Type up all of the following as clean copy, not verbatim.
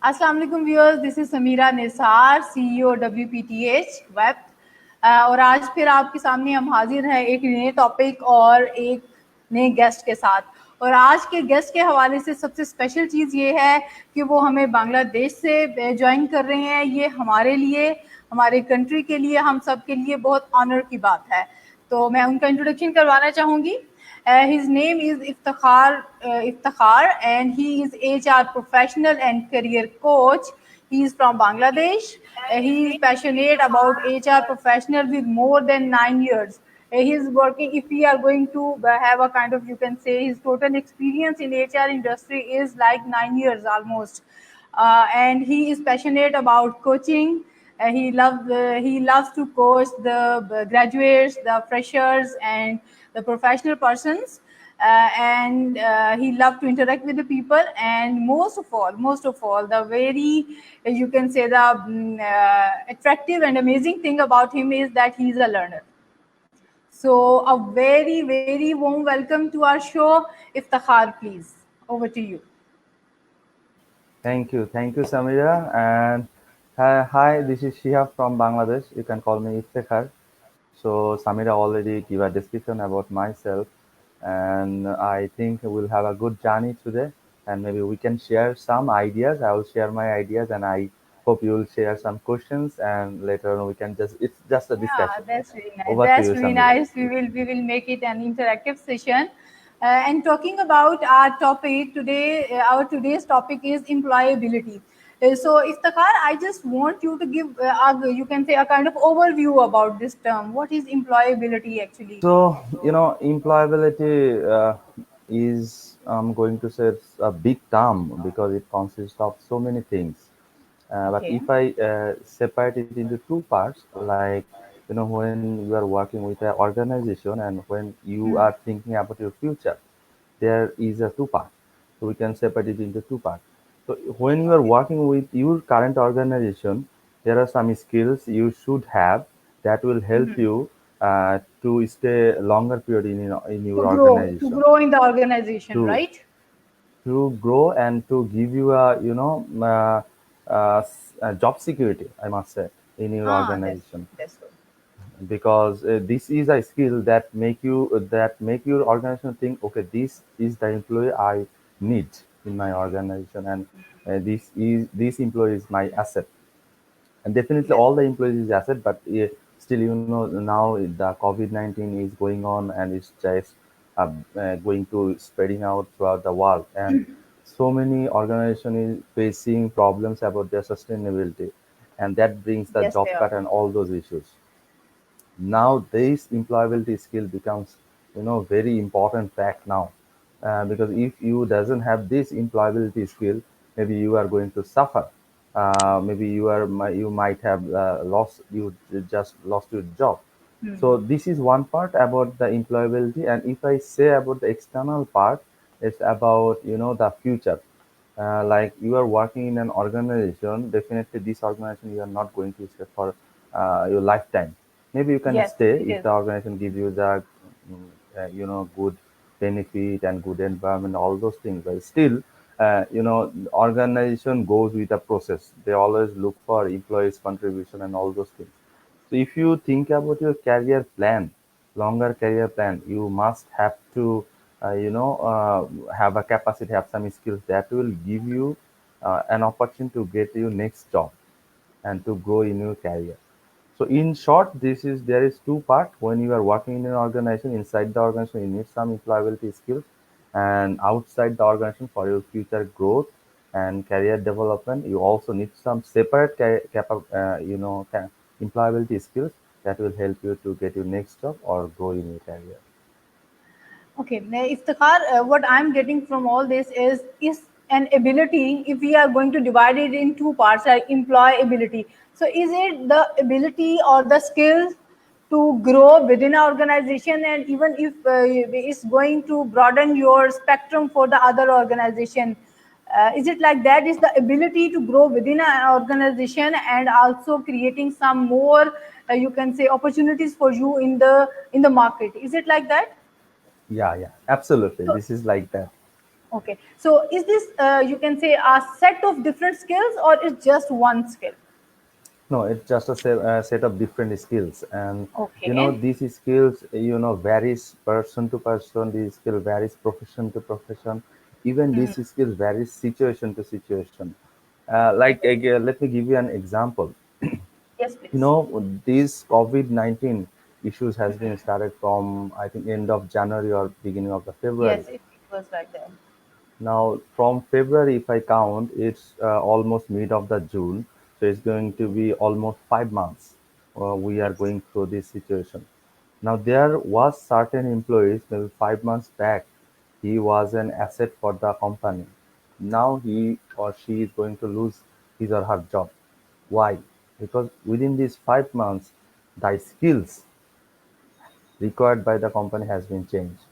अस्सलाम वालेकुम viewers, this is Sameera Nisar, CEO WPTH web. और आज फिर आपके सामने हम हाजिर हैं एक नए टॉपिक और एक नए गेस्ट के साथ। और आज के गेस्ट के हवाले से सबसे स्पेशल चीज़ ये है कि वो हमें बांग्लादेश से ज्वाइन कर रहे हैं। ये हमारे लिए, हमारे कंट्री के लिए, हम सब के लिए बहुत ऑनर की बात है। तो मैं उनका इंट्रोडक्शन करवाना चाहूँगी। His name is Iftikhar, and he is HR professional and career coach. He is from Bangladesh. He is passionate about HR professional with more than 9 years. He is working. If we are going to have a kind of, you can say, his total experience in HR industry is like 9 years almost. And he is passionate about coaching. He loves to coach the graduates, the freshers, and the professional persons. And he loves to interact with the people. And most of all, the very, you can say, the attractive and amazing thing about him is that he is a learner. So a very, very warm welcome to our show. Iftikhar, please. Over to you. Thank you, Samira. And hi, this is Shihab from Bangladesh. You can call me Iftekhar. So Samira already gave a description about myself, and I think we'll have a good journey today. And maybe we can share some ideas. I will share my ideas, and I hope you will share some questions. And later on, we can it's just a Yeah, discussion. that's really nice. Over to That's you, really Samira. nice. We will make it an interactive session. And talking about our topic today, our today's topic is employability. So, Iftikhar, I just want you to give, you can say, a kind of overview about this term. What is employability actually? So, employability is, I'm going to say, it's a big term because it consists of so many things. But Okay. if I separate it into two parts, like, when you are working with an organization and when you Hmm. are thinking about your future, there is a two part. So we can separate it into two parts. So when you are Okay. working with your current organization, there are some skills you should have that will help Mhm. you to stay longer period in To your grow, to organization, grow in the organization, to right? grow and to give you a job security, I must say, in your Ah, that's organization, that's good. because this is a skill that make your organization think, okay, this is the employee I need in my organization, and this employee is my asset. And definitely Yes. all the employees is asset, but still, now the COVID-19 is going on, and it's just going to spreading out throughout the world, and so many organizations is facing problems about their sustainability, and that brings the Yes, job they are. cut and all those issues. Now this employability skill becomes, very important fact now, because if you doesn't have this employability skill, maybe you are going to suffer. Maybe you might have lost you just lost your job. So this is one part about the employability, and if I say about the external part, it's about, the future. Like, you are working in an organization, definitely this organization you are not going to stay for your lifetime. Maybe you can Yes, stay it if is. the organization give you the good benefit and good environment, all those things. But still, organization goes with a process. They always look for employees' contribution and all those things. So if you think about your career plan, longer career plan, you must have to, have a capacity, have some skills that will give you an opportunity to get your next job and to grow in your career. So in short, there is two part. When you are working in an organization, inside the organization, you need some employability skills, and outside the organization for your future growth and career development, you also need some separate employability skills that will help you to get your next job or grow in your career. Okay, now, Iftikhar, what I'm getting from all this is an ability. If we are going to divide it in two parts, like employability. So, is it the ability or the skills to grow within an organization, and even if it's going to broaden your spectrum for the other organization? Is it like that? Is the ability to grow within an organization and also creating some more, you can say, opportunities for you in the market? Is it like that? Yeah, absolutely. So, This is like that. Okay. So is this, you can say, a set of different skills, or is just one skill? No, it's just a set of different skills, and Okay. these skills varies person to person. These skill varies profession to profession. Even Mhm. these skills varies situation to situation. Let me give you an example. Yes, please. These COVID-19 issues has been started from I think end of January or beginning of the February. Yes, it was like that. Now, from February, if I count, it's almost mid of the June, so it's going to be almost 5 months. We are Yes. going through this situation. Now, there was certain employees maybe 5 months back. He was an asset for the company. Now he or she is going to lose his or her job. Why? Because within these 5 months, the skills required by the company has been changed.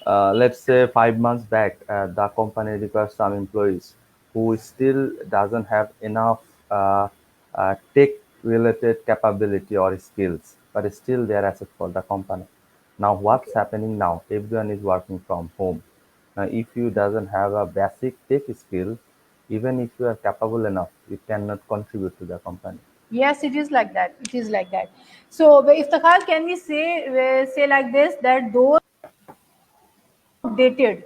Let's say 5 months back, the company requires some employees who still doesn't have enough tech related capability or skills, but still they are asset for the company. Now what's Okay. happening now? Everyone is working from home. Now if you doesn't have a basic tech skill, even if you are capable enough, you cannot contribute to the company. Yes, it is like that. It is like that. So, Iftikhar, can we say like this, that those outdated,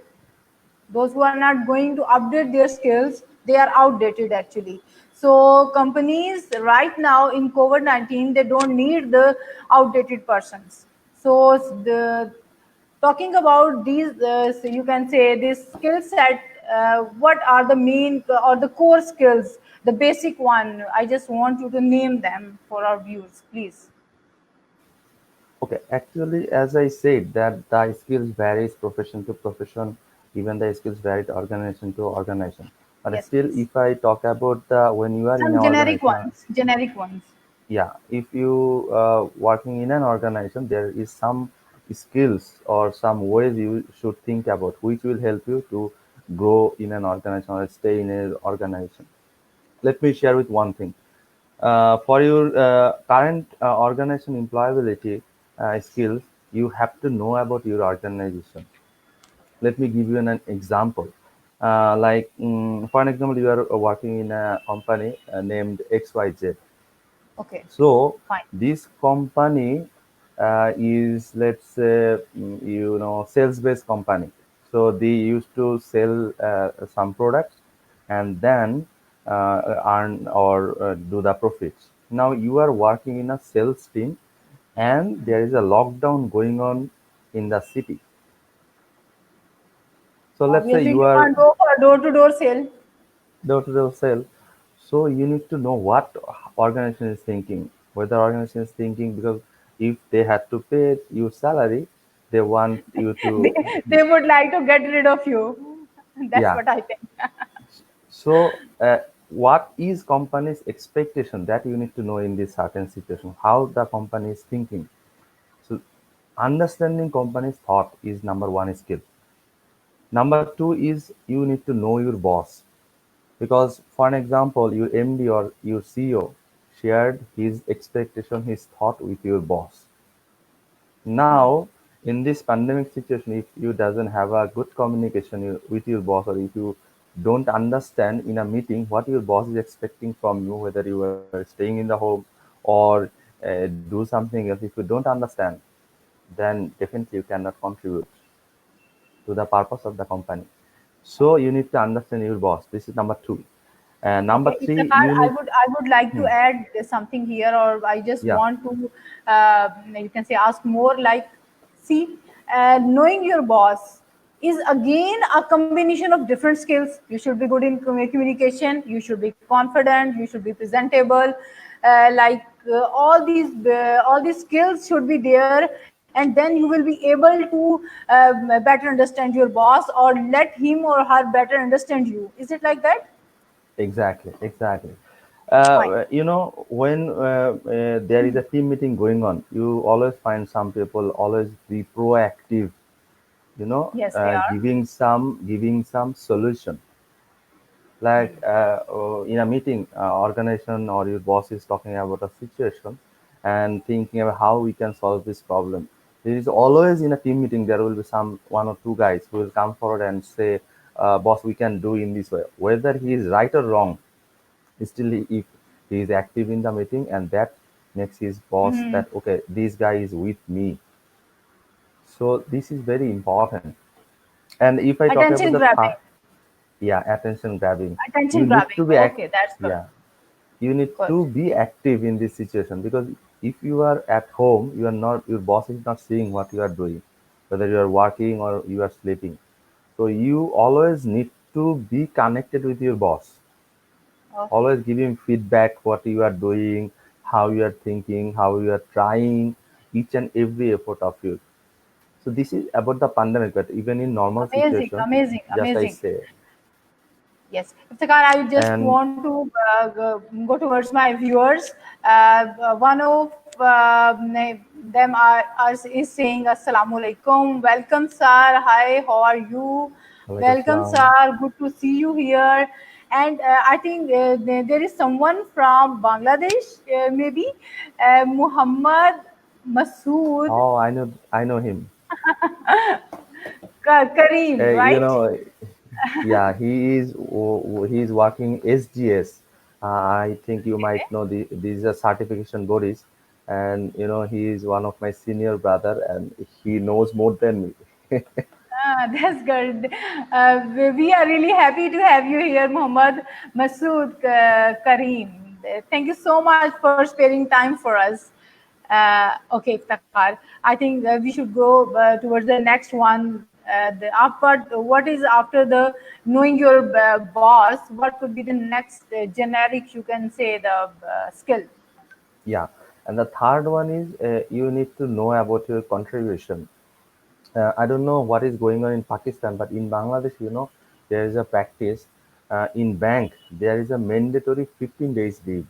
those who are not going to update their skills, they are outdated actually. So companies right now in COVID-19, they don't need the outdated persons. So the talking about these, so you can say this skill set, what are the main or the core skills, the basic one? I just want you to name them for our viewers, please. Okay, actually, as I said, that the skills varies profession to profession, even the skills vary organization to organization. But Yes, still, please. if I talk about the when you are in an Some generic organization, ones. Generic ones. yeah, if you working in an organization, there is some skills or some ways you should think about, which will help you to grow in an organization or stay in an organization. Let me share with one thing. For your current organization employability skills, you have to know about your organization. Let me give you an example. For an example, you are working in a company named XYZ. Okay, So fine. this company is, let's say, sales-based company. So they used to sell some products and then earn or do the profits. Now you are working in a sales team, and there is a lockdown going on in the city. So let's say Obviously, you you are can't go for a door-to-door sale. door-to-door sale. So you need to know what organization is thinking, whether organization is thinking because if they had to pay you salary, they want you to, They would like to get rid of you. That's yeah. what I think. So what is company's expectation that you need to know in this certain situation, how the company is thinking. So understanding company's thought is number one skill. Number two is you need to know your boss. Because, for an example, your MD or your CEO shared his expectation, his thought with your boss. Now, in this pandemic situation, if you doesn't have a good communication with your boss, or if you don't understand in a meeting what your boss is expecting from you, whether you are staying in the home or do something else, if you don't understand, then definitely you cannot contribute to the purpose of the company. So you need to understand your boss. This is number two. And number Okay, three, Iftikhar, you I need. would I would like to add something here, or I just Yeah, want to, you can say, ask more. Like, see, knowing your boss is again a combination of different skills. You should be good in communication. You should be confident. You should be presentable. All these skills should be there, and then you will be able to better understand your boss, or let him or her better understand you. Is it like that? exactly, exactly. Fine. When there is a team meeting going on, you always find some people always be proactive, Yes, they are. giving some solution. Like in a meeting, organization or your boss is talking about a situation and thinking about how we can solve this problem. There is always in a team meeting, there will be some one or two guys who will come forward and say, boss, we can do in this way. Whether he is right or wrong, still if he is active in the meeting, and that makes his boss Hmm. that, okay, this guy is with me. So this is very important. And if I talk about Attention the grabbing. yeah, attention grabbing, you Attention need grabbing. to be Okay, that's good. yeah, you need Good. to be active in this situation, because if you are at home, you are not, your boss is not seeing what you are doing, whether you are working or you are sleeping. So you always need to be connected with your boss. Okay. Always give him feedback what you are doing, how you are thinking, how you are trying, each and every effort of you. So this is about the pandemic, but even in normal Amazing, situation, amazing, just I amazing. say. Yes. Iftikhar, I just And want to go towards my viewers. One of them is saying Assalamu alaikum. Welcome, sir. Hi, how are you? Alaikum Welcome, salam. sir. Good to see you here. And I think there is someone from Bangladesh, maybe Muhammad Masood Oh, I know him. Kareem, You right? know, yeah, he is working SGS. I think you Okay. might know these are certification bodies, and he is one of my senior brother, and he knows more than me. Ah, that's good. We are really happy to have you here, Muhammad Masood Kareem. Thank you so much for sparing time for us. Okay, Iftakhar. I think we should go towards the next one. What is after the knowing your boss? What could be the next generic, you can say, the skill? Yeah, and the third one is you need to know about your contribution. I don't know what is going on in Pakistan, but in Bangladesh, there is a practice. In bank, there is a mandatory 15 days leave.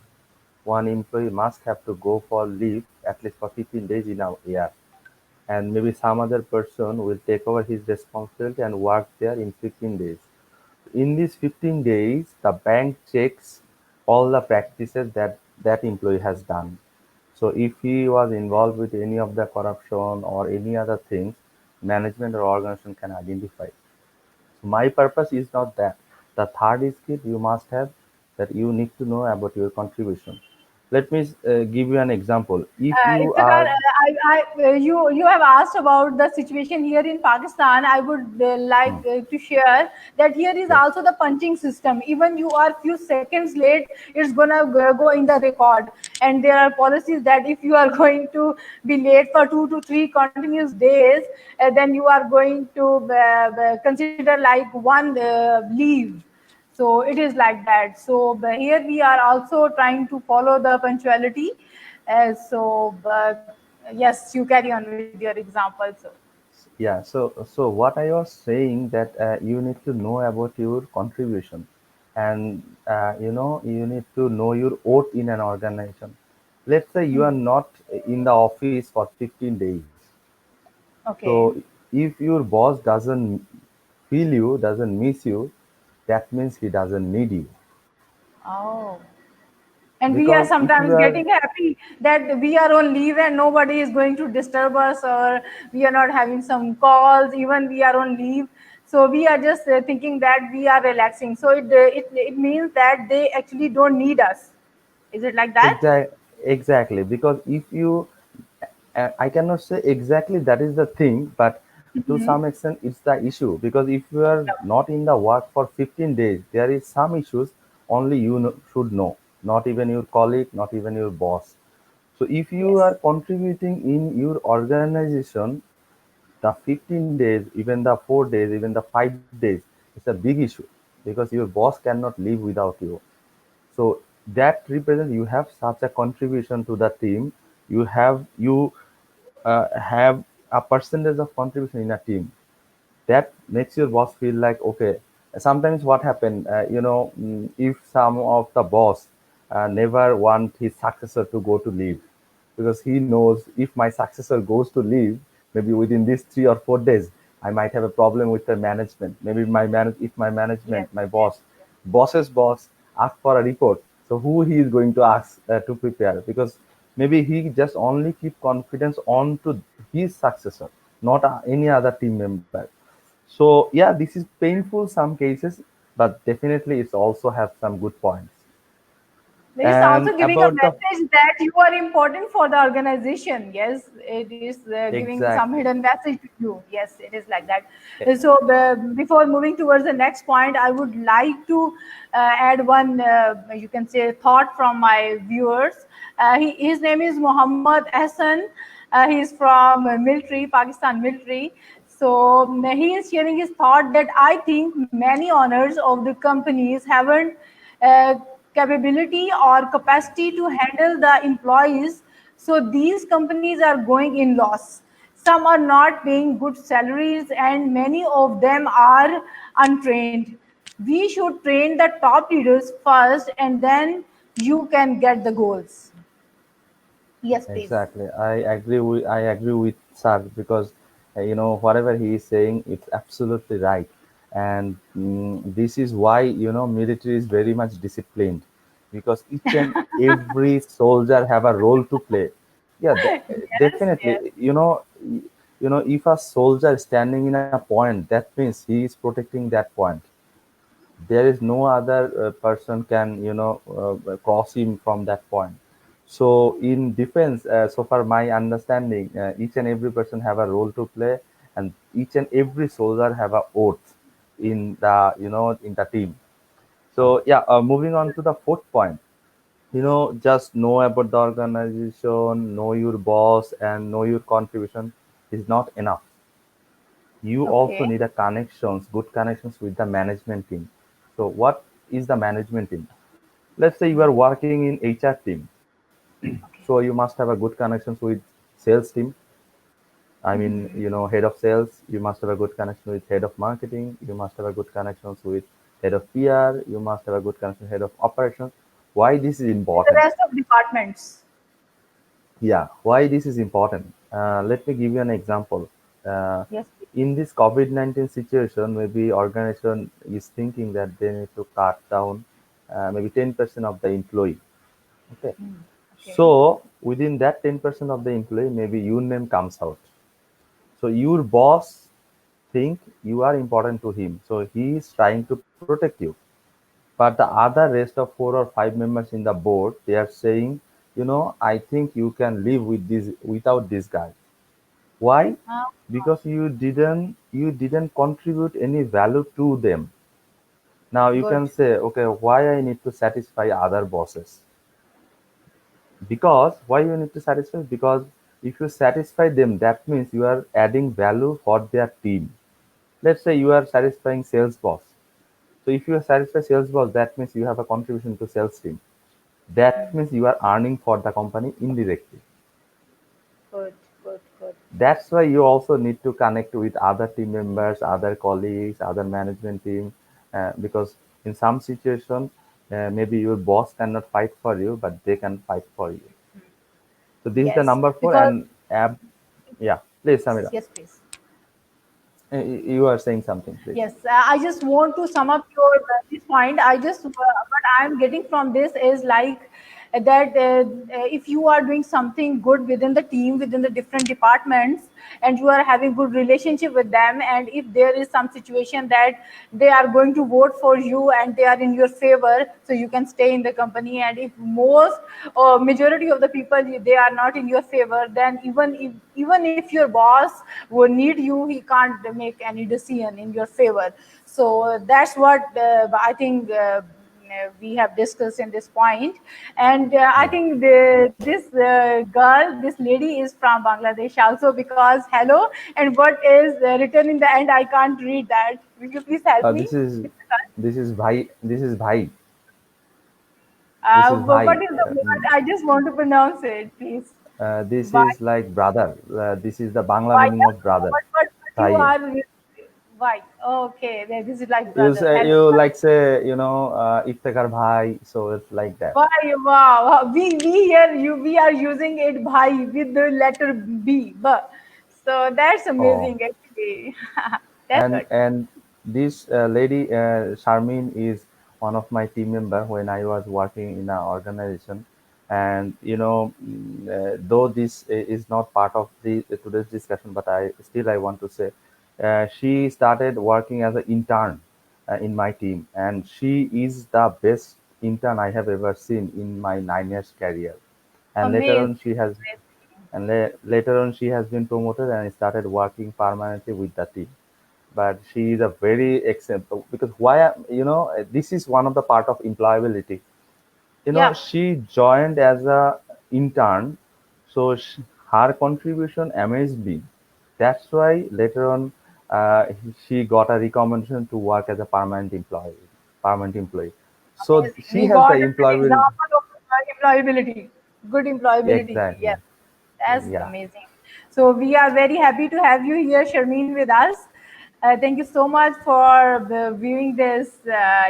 One employee must have to go for leave at least for 15 days in a year, and maybe some other person will take over his responsibility and work there in 15 days. In these 15 days, the bank checks all the practices that that employee has done. So if he was involved with any of the corruption or any other things, management or organization can identify. So my purpose is not that. The third skill you must have, that you need to know about your contribution. Let me give you an example. If you Iftikhar, are you have asked about the situation here in Pakistan. I would like to share that here is yes, also the punching system. Even you are few seconds late, it's gonna go in the record. And there are policies that if you are going to be late for 2 to 3 continuous days, then you are going to consider like one leave. So it is like that. So here we are also trying to follow the punctuality. Yes, you carry on with your example. So yeah. So what I was saying, that you need to know about your contribution, and you need to know your oath in an organization. Let's say you are not in the office for 15 days. okay. So if your boss doesn't feel you, doesn't miss you, that means he doesn't need you. Oh. And we are Because if sometimes you are getting happy that we are on leave and nobody is going to disturb us, or we are not having some calls, even we are on leave. So we are just thinking that we are relaxing. So it means that they actually don't need us. Is it like that? exactly, because if you, I cannot say exactly that is the thing, but to Hmm. some extent it's the issue, because if you are not in the work for 15 days, there is some issues only you should know, not even your colleague, not even your boss. So if you are Yes. contributing in your organization, the 15 days, even the 4 days, even the 5 days, it's a big issue, because your boss cannot live without you. So that represents you have such a contribution to the team. You have a percentage of contribution in a team, that makes your boss feel like, okay. Sometimes what happen, if some of the boss never want his successor to go to leave, because he knows if my successor goes to leave, maybe within these 3 or 4 days, I might have a problem with the management. Maybe if my Yes. management, my Yes. boss's boss ask for a report, so who he is going to ask to prepare? Because Maybe he just only keep confidence on to his successor, not any other team member. So yeah, this is painful some cases, but definitely it's also have some good points. It's And also giving a about the message that you are important for the organization. Yes, it is giving some exactly. hidden message to you. Yes, it is like that. So before moving towards the next point, I would like to add one, you can say, thought from my viewers. His name is Muhammad Hassan. He is from military, Pakistan military. So he is sharing his thought that I think many owners of the companies haven't uh, capability or capacity to handle the employees. So these companies are going in loss. Some are not paying good salaries, and many of them are untrained. We should train the top leaders first, and then you can get the goals. Yes, please. Exactly. I agree with Sir because whatever he is saying, it's absolutely right. And this is why military is very much disciplined because each and every soldier have a role to play. Yeah, Yes, yes. definitely. If a soldier is standing in a point, that means he is protecting that point. There is no other person can cross him from that point. So in defense, so far my understanding, each and every person have a role to play, and each and every soldier have a oath in the in the team. So yeah, moving on to the fourth point. Just know about the organization, know your boss, and know your contribution is not enough. You also Okay. need a connections, good connections with the management team. So what is the management team? Let's say you are working in HR team. So Okay. you must have a good connections with sales team. I mean, head of sales. You must have a good connection with head of marketing. You must have a good connections with head of PR. You must have a good connection head of operations. Why this is And the important? rest of departments. Yeah, why this is important? Let me give you an example. Uh, Yes, please. in this COVID-19 situation, maybe organization is thinking that they need to cut down maybe 10% of the employee. Okay. Okay. So within that 10% of the employee, maybe your name comes out. So your boss think you are important to him. So he is trying to protect you. But the other rest of 4 or 5 members in the board, they are saying, I think you can live with this without this guy. Why? Uh, Because you didn't contribute any value to them. Now you Good. can say, okay, why I need to satisfy other bosses? Because why you need to satisfy? Because if you satisfy them, that means you are adding value for their team. Let's say you are satisfying sales boss. So if you satisfy sales boss, that means you have a contribution to sales team. That means you are earning for the company indirectly. Good. Good. Good. That's why you also need to connect with other team members, other colleagues, other management team, because in some situation, maybe your boss cannot fight for you, but they can fight for you. So this is the Yes. number four, Because and yeah, please, Samira, yes, please. you are saying something, please. Yes, I just want to sum up your this point. I just what I'm getting from this is like that if you are doing something good within the team, within the different departments, and you are having good relationship with them, and if there is some situation that they are going to vote for you and they are in your favor, so you can stay in the company. And if most or majority of the people they are not in your favor, then even if your boss would need you, he can't make any decision in your favor. So that's what I think we have discussed in this point. And I Yeah. think this girl, this lady is from Bangladesh also, because hello, and what is written in the end, I can't read that. Will you please help me This is with that? this is bhai. This is bhai. This is What bhai. is the word? I just want to pronounce it, please. This Why? is like brother. This is the Bangla Why? meaning of brother. What you Bhai. are? Why? Okay, then this is like You brother. say Hello. you like say Iftekar bhai. So it's like that. Why? Wow. We here we are using it bhai with the letter B. But so that's Oh. amazing actually. That's and good. and this lady Sharmin is one of my team member when I was working in an organization, And though this is not part of the today's discussion, but I want to say she started working as an intern in my team, and she is the best intern I have ever seen in my 9 years career. And later Amazing. on, she has been promoted and started working permanently with the team. But she is a very example, because this is one of the part of employability. Yeah, She joined as a intern, so her contribution amazed me. That's why later on uh, she got a recommendation to work as a permanent employee. So amazing. she We has the got an employability. example of employability, good employability. Exactly. Yes, that's Yeah. amazing. So we are very happy to have you here, Sharmeen, with us. Thank you so much for viewing this,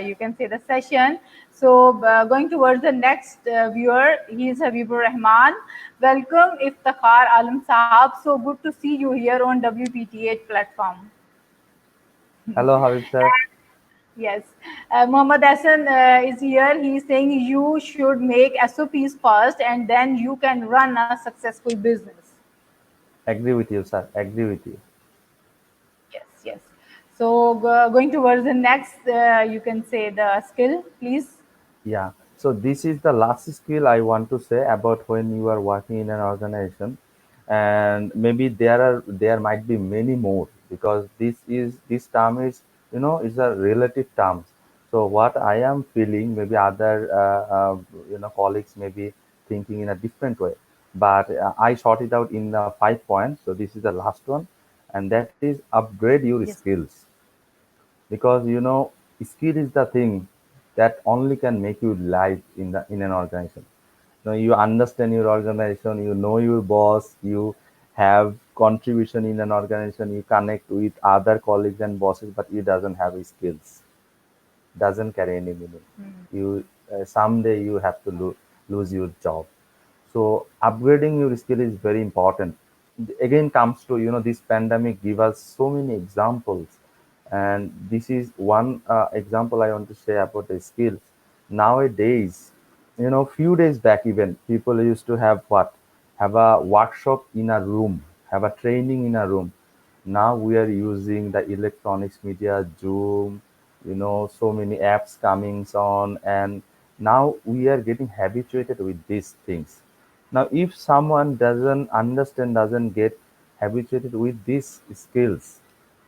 you can say, the session. So going towards the next viewer, he is Habibur Rahman. Welcome, Iftikhar Alam Sahab. So good to see you here on WPTH platform. Hello, Habib sir. Yes, Muhammad Hassan is here. He is saying you should make SOPs first and then you can run a successful business. Agree with you, sir. Agree with you. Yes, yes. So going towards the next, you can say the skill, please. Yeah. So this is the last skill I want to say about when you are working in an organization, and maybe there might be many more, because this term is is a relative terms. So what I am feeling, maybe other colleagues may be thinking in a different way, but I sort it out in the 5 points. So this is the last one, and that is upgrade your Yes, skills, because skill is the thing that only can make you live in an organization. You understand your organization, you know your boss, you have contribution in an organization, you connect with other colleagues and bosses, but you doesn't have skills, doesn't carry any meaning. You someday you have to lose your job. So upgrading your skill is very important. Again, comes to this pandemic give us so many examples, and this is one example I want to say about the skills. Nowadays, few days back, even people used to have a workshop in a room, have a training in a room. Now we are using the electronics media, Zoom, so many apps coming on, and now we are getting habituated with these things. Now, if someone doesn't understand, doesn't get habituated with these skills,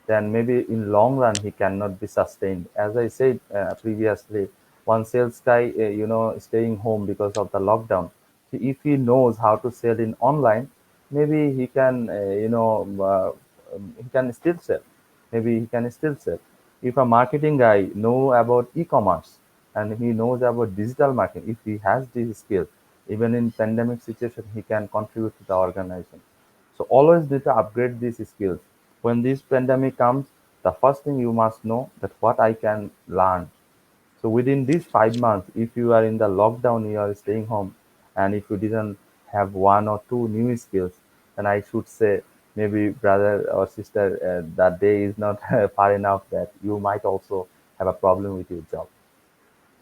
then maybe in long run he cannot be sustained. As I said previously, one sales guy, staying home because of the lockdown. So if he knows how to sell in online, maybe he can, he can still sell. Maybe he can still sell. If a marketing guy know about e-commerce and he knows about digital marketing, if he has these skills, even in pandemic situation, he can contribute to the organization. So always need to upgrade these skills. When this pandemic comes, the first thing you must know that what I can learn. So within these 5 months, if you are in the lockdown, you are staying home, and if you didn't have one or two new skills, then I should say maybe brother or sister, that day is not far enough that you might also have a problem with your job.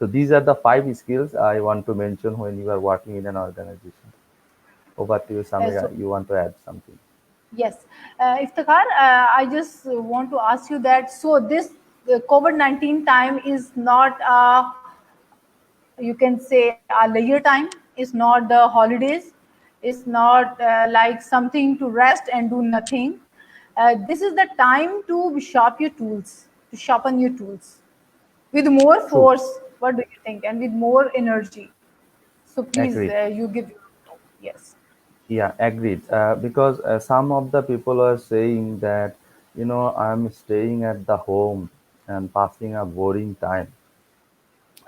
So these are the 5 skills I want to mention when you are working in an organization. Over to you, so Samira. You want to add something? yes, Iftikhar, I just want to ask you that. So this COVID-19 time is not you can say a leisure time. It's not the holidays. It's not like something to rest and do nothing. This is the time to sharp your tools, to sharpen your tools with more True. force. What do you think? And with more energy. So please, Agreed. you give your yes. Yeah, agreed. Because some of the people are saying that, I'm staying at the home and passing a boring time.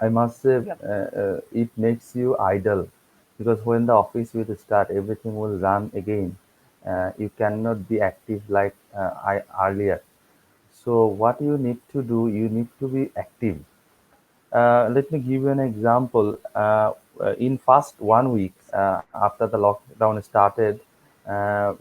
I must say, Yep. it makes you idle, because when the office will start, everything will run again. You cannot be active like I earlier. So what you need to do, you need to be active. Let me give you an example. In first 1 week after the lockdown started,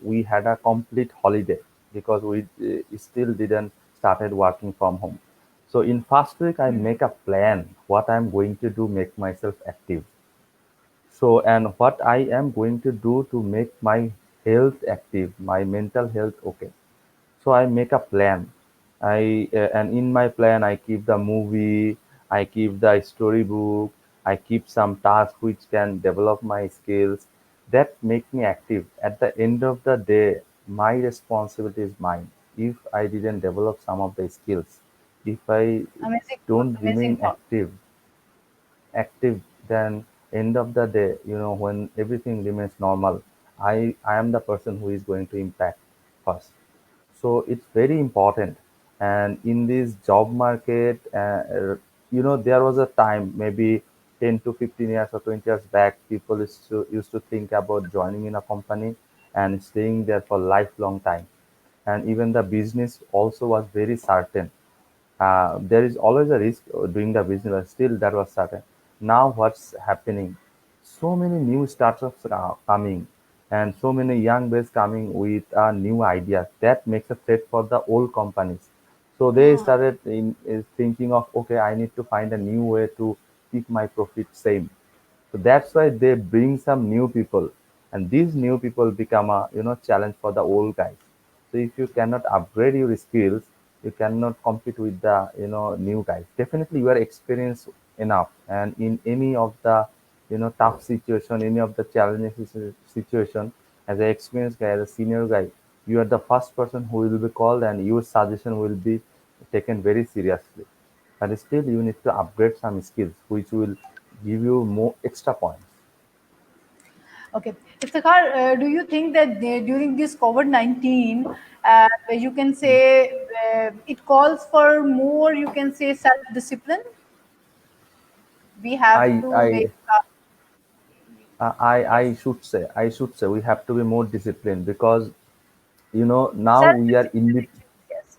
we had a complete holiday because we still didn't started working from home. So in first week, I make a plan what I'm going to do, make myself active. So, and what I am going to do to make my health active, my mental health okay. So I make a plan. And in my plan I keep the movie, I keep the storybook, I keep some tasks which can develop my skills that make me active. At the end of the day, my responsibility is mine. If I didn't develop some of the skills, if I Amazing thought, don't amazing remain thought. active, then end of the day, when everything remains normal, I am the person who is going to impact first. So it's very important. And in this job market, there was a time, maybe 10 to 15 years or 20 years back, people used to think about joining in a company and staying there for lifelong time. And even the business also was very certain. There is always a risk doing the business, but still that was certain. Now what's happening? So many new startups are coming, and so many young boys coming with new ideas that makes a threat for the old companies. So they Ah, started is thinking of, okay, I need to find a new way to keep my profit same. So that's why they bring some new people, and these new people become a challenge for the old guys. So if you cannot upgrade your skills, you cannot compete with the new guys. Definitely, you are experienced enough, and in any of the tough situation, any of the challenging situation, as an experienced guy, as a senior guy, you are the first person who will be called, and your suggestion will be taken very seriously. But still, you need to upgrade some skills, which will give you more extra points. okay. Iftikhar, do you think that during this COVID-19, you can say it calls for more, you can say, self-discipline? We have I to I make I should say we have to be more disciplined, because now we are self-discipline, actually, yes.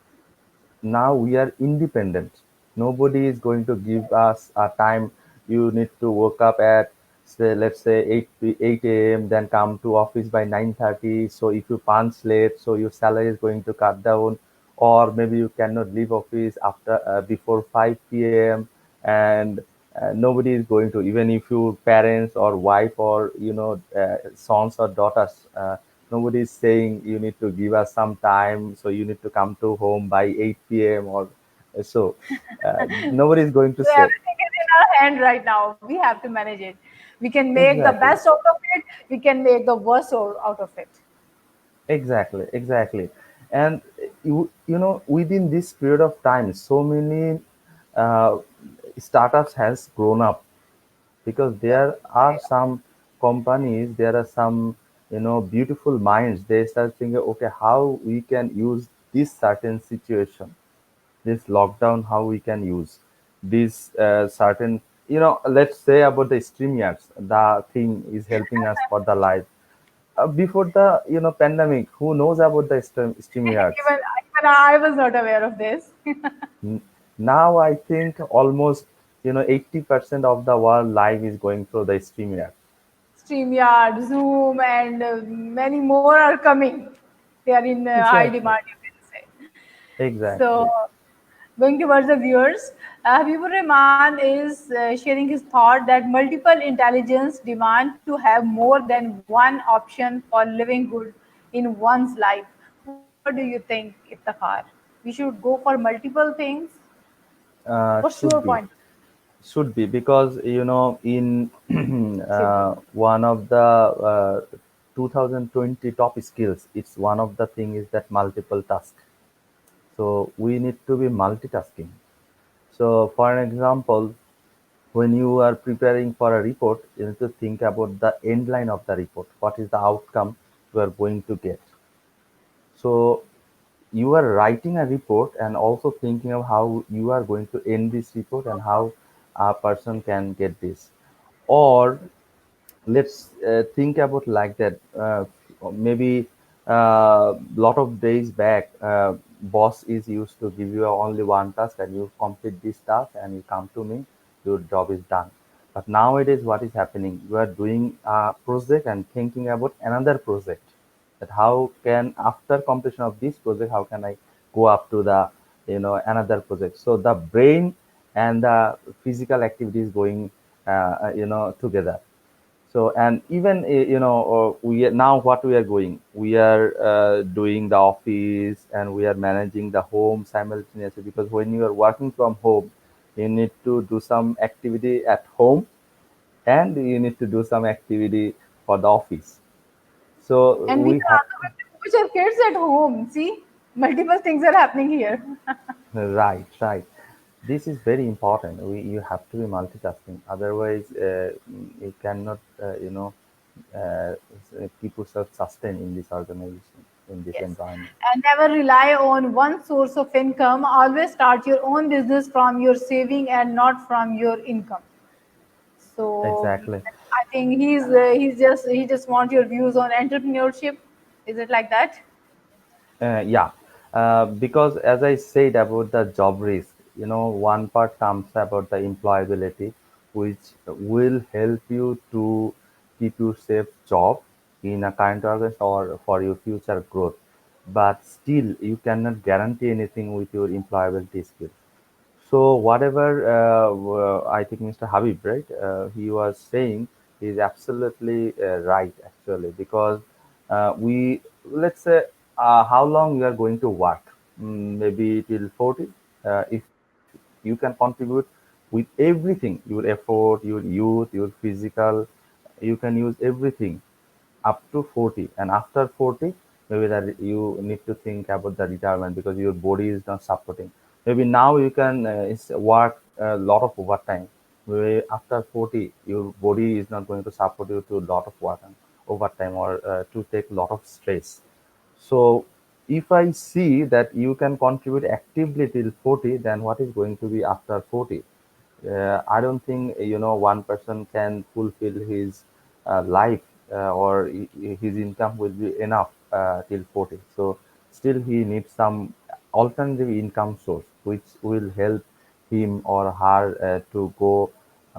now we are independent. Nobody is going to give us a time. You need to wake up at, say, let's say 8 a.m., then come to office by 9:30. So if you punch late, so your salary is going to cut down, or maybe you cannot leave office after before 5 p.m. And nobody is going to, even if your parents or wife or sons or daughters. Nobody is saying you need to give us some time, so you need to come to home by 8 p.m. or so. Nobody is going to So say. everything is in our hand right now. We have to manage it. We can make the Exactly, best out of it. We can make the worst out of it. exactly. And within this period of time, so many uh, startups has grown up, because Yeah. there are some companies, there are some beautiful minds. They start thinking, okay, how we can use this certain situation, this lockdown, how we can use this certain, let's say about the StreamYards, the thing is helping us for the life. Before the pandemic, who knows about the StreamYards? Even I was not aware of this. N- Now I think almost 80% of the world live is going through the StreamYard. StreamYard, Zoom, and many more are coming. They are in high Exactly, demand, you can say. So, exactly. going towards the viewers, Habibur Rahman is sharing his thought that multiple intelligence demand to have more than one option for living good in one's life. What do you think, Iftikhar? We should go for multiple things. What's your Should be, point? because in Should be. one of the 2020 top skills, it's one of the thing is that multiple task. So we need to be multitasking. So for an example, when you are preparing for a report, you need to think about the end line of the report. What is the outcome you are going to get? So you are writing a report and also thinking of how you are going to end this report and how a person can get this. Or let's think about like that. Maybe lot of days back, boss is used to give you only one task, and you complete this task and you come to me, your job is done. But nowadays what is happening, you are doing a project and thinking about another project, that how can, after completion of this project, how can I go up to the another project. So the brain and the physical activity is going together. So, and even we are, now what we are going, we are doing the office and we are managing the home simultaneously, because when you are working from home, you need to do some activity at home and you need to do some activity for the office. So And we we are have. also going to push our kids at home. See, multiple things are happening here. Right, right. This is very important. You have to be multitasking. Otherwise, you cannot, uh, keep yourself sustained in this organization, in this Yes. environment. And never rely on one source of income. Always start your own business from your saving and not from your income. So Exactly. I think he just wants your views on entrepreneurship. Is it like that? Yeah, because as I said about the job risk, one part comes about the employability, which will help you to keep you safe job in a current organization or for your future growth. But still, you cannot guarantee anything with your employability skills. So whatever I think Mr. Habib, right? He was saying is absolutely right actually, because we, let's say, how long you are going to work, maybe till 40. If you can contribute with everything, your effort, your youth, your physical, you can use everything up to 40, and after 40 maybe that you need to think about the retirement because your body is not supporting. Maybe now you can work a lot of overtime. Maybe after 40 your body is not going to support you to a lot of work and overtime, or to take a lot of stress. So if I see that you can contribute actively till 40, then what is going to be after 40? I don't think one person can fulfill his life, or his income will be enough till 40. So still he needs some alternative income source which will help him or her to go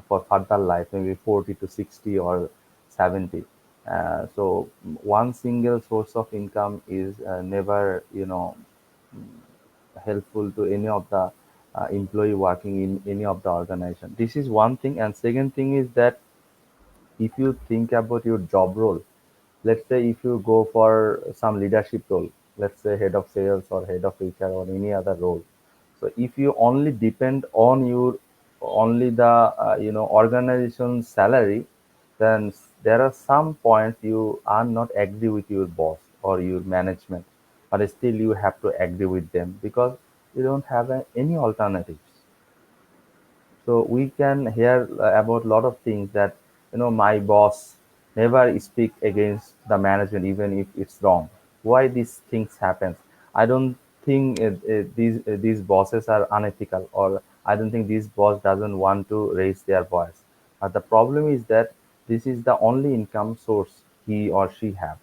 for further life, maybe 40 to 60 or 70. So one single source of income is never helpful to any of the employee working in any of the organization. This is one thing, and second thing is that if you think about your job role, let's say if you go for some leadership role, let's say head of sales or head of HR or any other role. So if you only depend on your only the organization salary, then there are some points you are not agree with your boss or your management, but still you have to agree with them because you don't have any alternatives. So we can hear about a lot of things that my boss never speak against the management even if it's wrong. Why these things happens? I don't think these bosses are unethical, or I don't think this boss doesn't want to raise their voice. But the problem is that this is the only income source he or she have.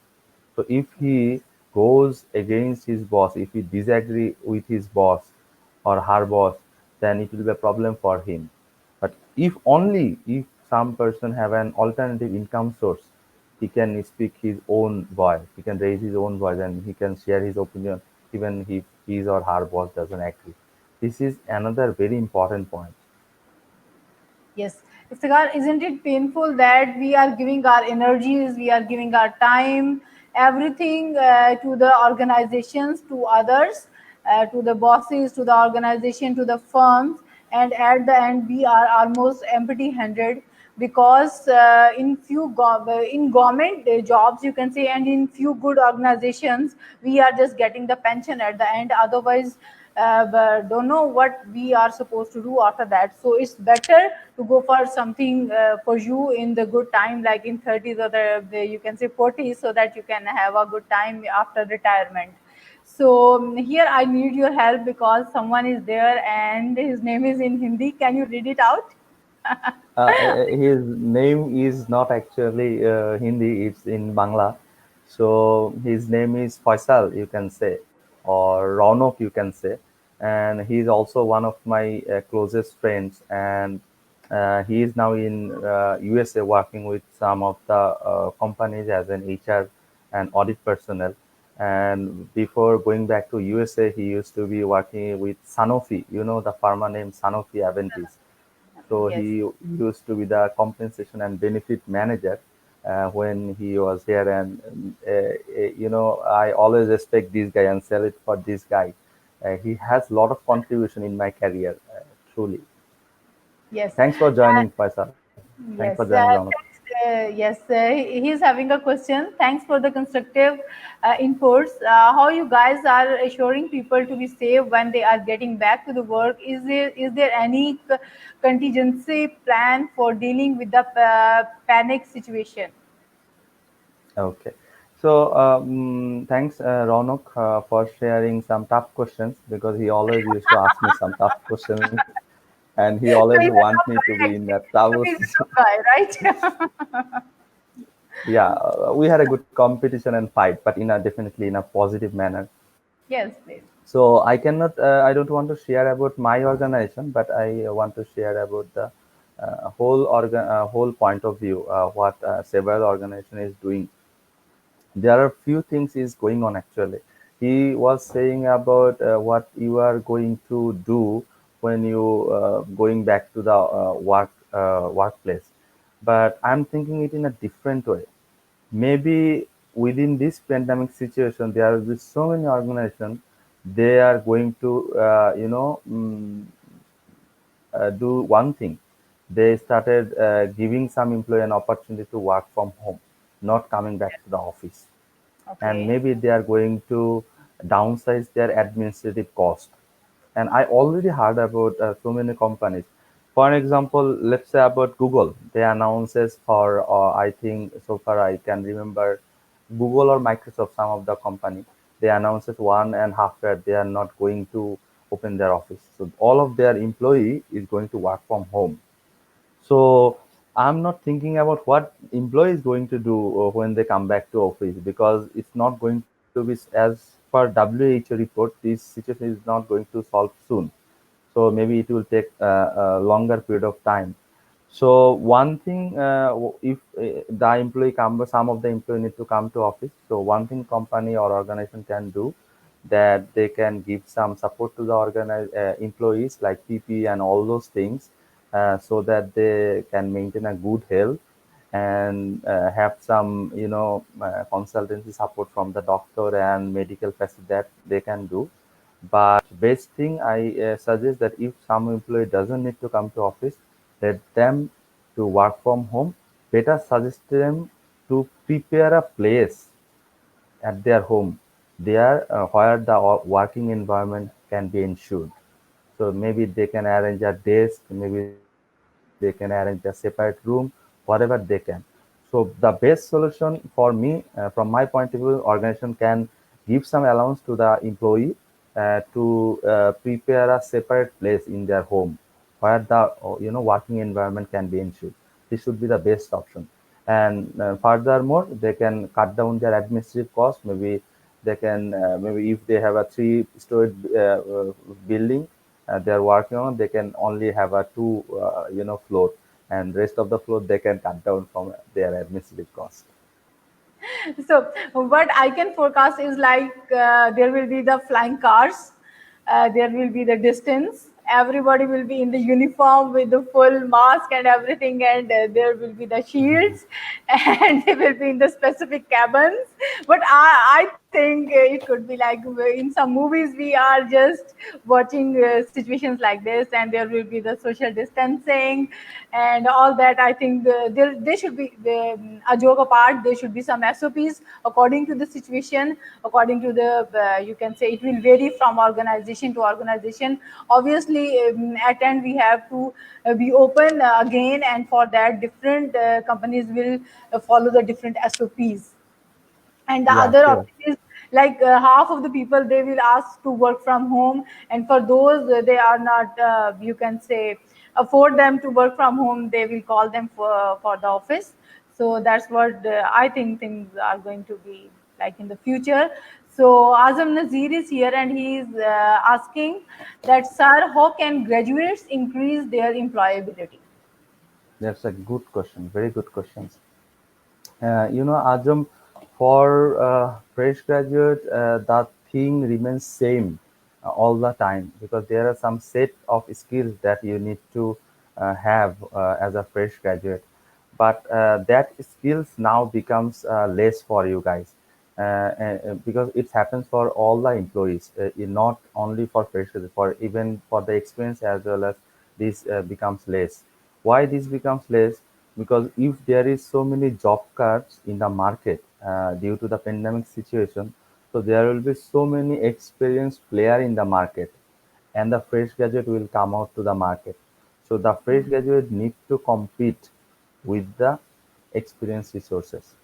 So if he goes against his boss, if he disagree with his boss or her boss, then it will be a problem for him. But if only if some person have an alternative income source, he can speak his own voice, he can raise his own voice and he can share his opinion even if his or her boss doesn't agree. This is another very important point. Yes. Iftikhar, isn't it painful that we are giving our energies, we are giving our time, everything to the organizations, to others, to the bosses, to the organization, to the firms, and at the end we are almost empty-handed because in government jobs you can say, and in few good organizations we are just getting the pension at the end. Otherwise but don't know what we are supposed to do after that. So it's better to go for something for you in the good time, like in 30s or you can say 40s, so that you can have a good time after retirement. So here I need your help because someone is there and his name is in Hindi. Can you read it out? His name is not actually Hindi, it's in Bangla. So his name is Faisal, you can say, or Ronok, you can say. And he's also one of my closest friends. And he is now in USA working with some of the companies as an HR and audit personnel. And before going back to USA, he used to be working with Sanofi, the pharma name Sanofi Aventis. So Yes. he used to be the compensation and benefit manager. when he was here, and I always respect this guy and sell it for this guy. He has a lot of contribution in my career, truly. Yes. Thanks for joining, Faisal. Thanks for Yes, joining, Ronald. thanks. Yes, he's having a question. Thanks for the constructive inputs. How you guys are assuring people to be safe when they are getting back to the work? Is there any contingency plan for dealing with the panic situation? Okay. So, thanks, Ronok, for sharing some tough questions, because he always used to ask me some tough questions, and he always So he's want a me tough to guy be in actually. that tough. So he's a tough guy, right? Yeah, we had a good competition and fight, but definitely in a positive manner. Yes, please. So I don't want to share about my organization, but I want to share about the whole point of view, what several organization is doing. There are few things is going on actually. He was saying about what you are going to do when you going back to the workplace, but I'm thinking it in a different way. Maybe within this pandemic situation, there will be so many organizations, they are going to do one thing. They started giving some employee an opportunity to work from home, not coming back to the office, and Okay. maybe they are going to downsize their administrative cost. And I already heard about so many companies. For example, let's say about Google, they announces for I think so far I can remember, Google or Microsoft, some of the company, they announces 1.5 year they are not going to open their office, so all of their employee is going to work from home. So I'm not thinking about what employee is going to do when they come back to office, because it's not going to be, as per WHO report, this situation is not going to solve soon. So maybe it will take a longer period of time. So one thing, if the employee come, some of the employee need to come to office. So one thing company or organization can do, that they can give some support to the employees like PP and all those things, so that they can maintain a good health, and have some consultancy support from the doctor and medical facility that they can do. But best thing I suggest that if some employee doesn't need to come to office, let them to work from home. Better suggest them to prepare a place at their home, there where the working environment can be ensured. So maybe they can arrange a desk, maybe they can arrange a separate room, whatever they can. So the best solution for me, from my point of view, organization can give some allowance to the employee to prepare a separate place in their home where the working environment can be ensured. This should be the best option. And furthermore, they can cut down their administrative costs. Maybe they can, maybe if they have a three-story building they are working on, they can only have a two floor, and rest of the floor they can cut down from their administrative cost. So what I can forecast is like there will be the flying cars, there will be the distance. Everybody will be in the uniform with the full mask and everything, and there will be the shields, and they will be in the specific cabins. But I think it could be like in some movies we are just watching situations like this, and there will be the social distancing and all that. I think there should be a joke apart. There should be some SOPs according to the situation, according to the you can say it will vary from organization to organization. Obviously, at end we have to be open again, and for that different companies will follow the different SOPs. And the Yeah, other sure. option is like half of the people they will ask to work from home, and for those they are not you can say afford them to work from home, they will call them for the office. So that's what I think things are going to be like in the future. So Azam Nazir is here, and he is asking that, sir, how can graduates increase their employability? That's a good question. Very good questions. Ajam, for fresh graduate, that thing remains same all the time, because there are some set of skills that you need to have as a fresh graduate. but that skills now becomes less for you guys, because it happens for all the employees, not only for freshers, for even for the experience as well as this becomes less. Why this becomes less? Because if there is so many job cuts in the market due to the pandemic situation, so there will be so many experienced player in the market, and the fresh graduate will come out to the market. So the fresh graduate need to compete with the experienced resources.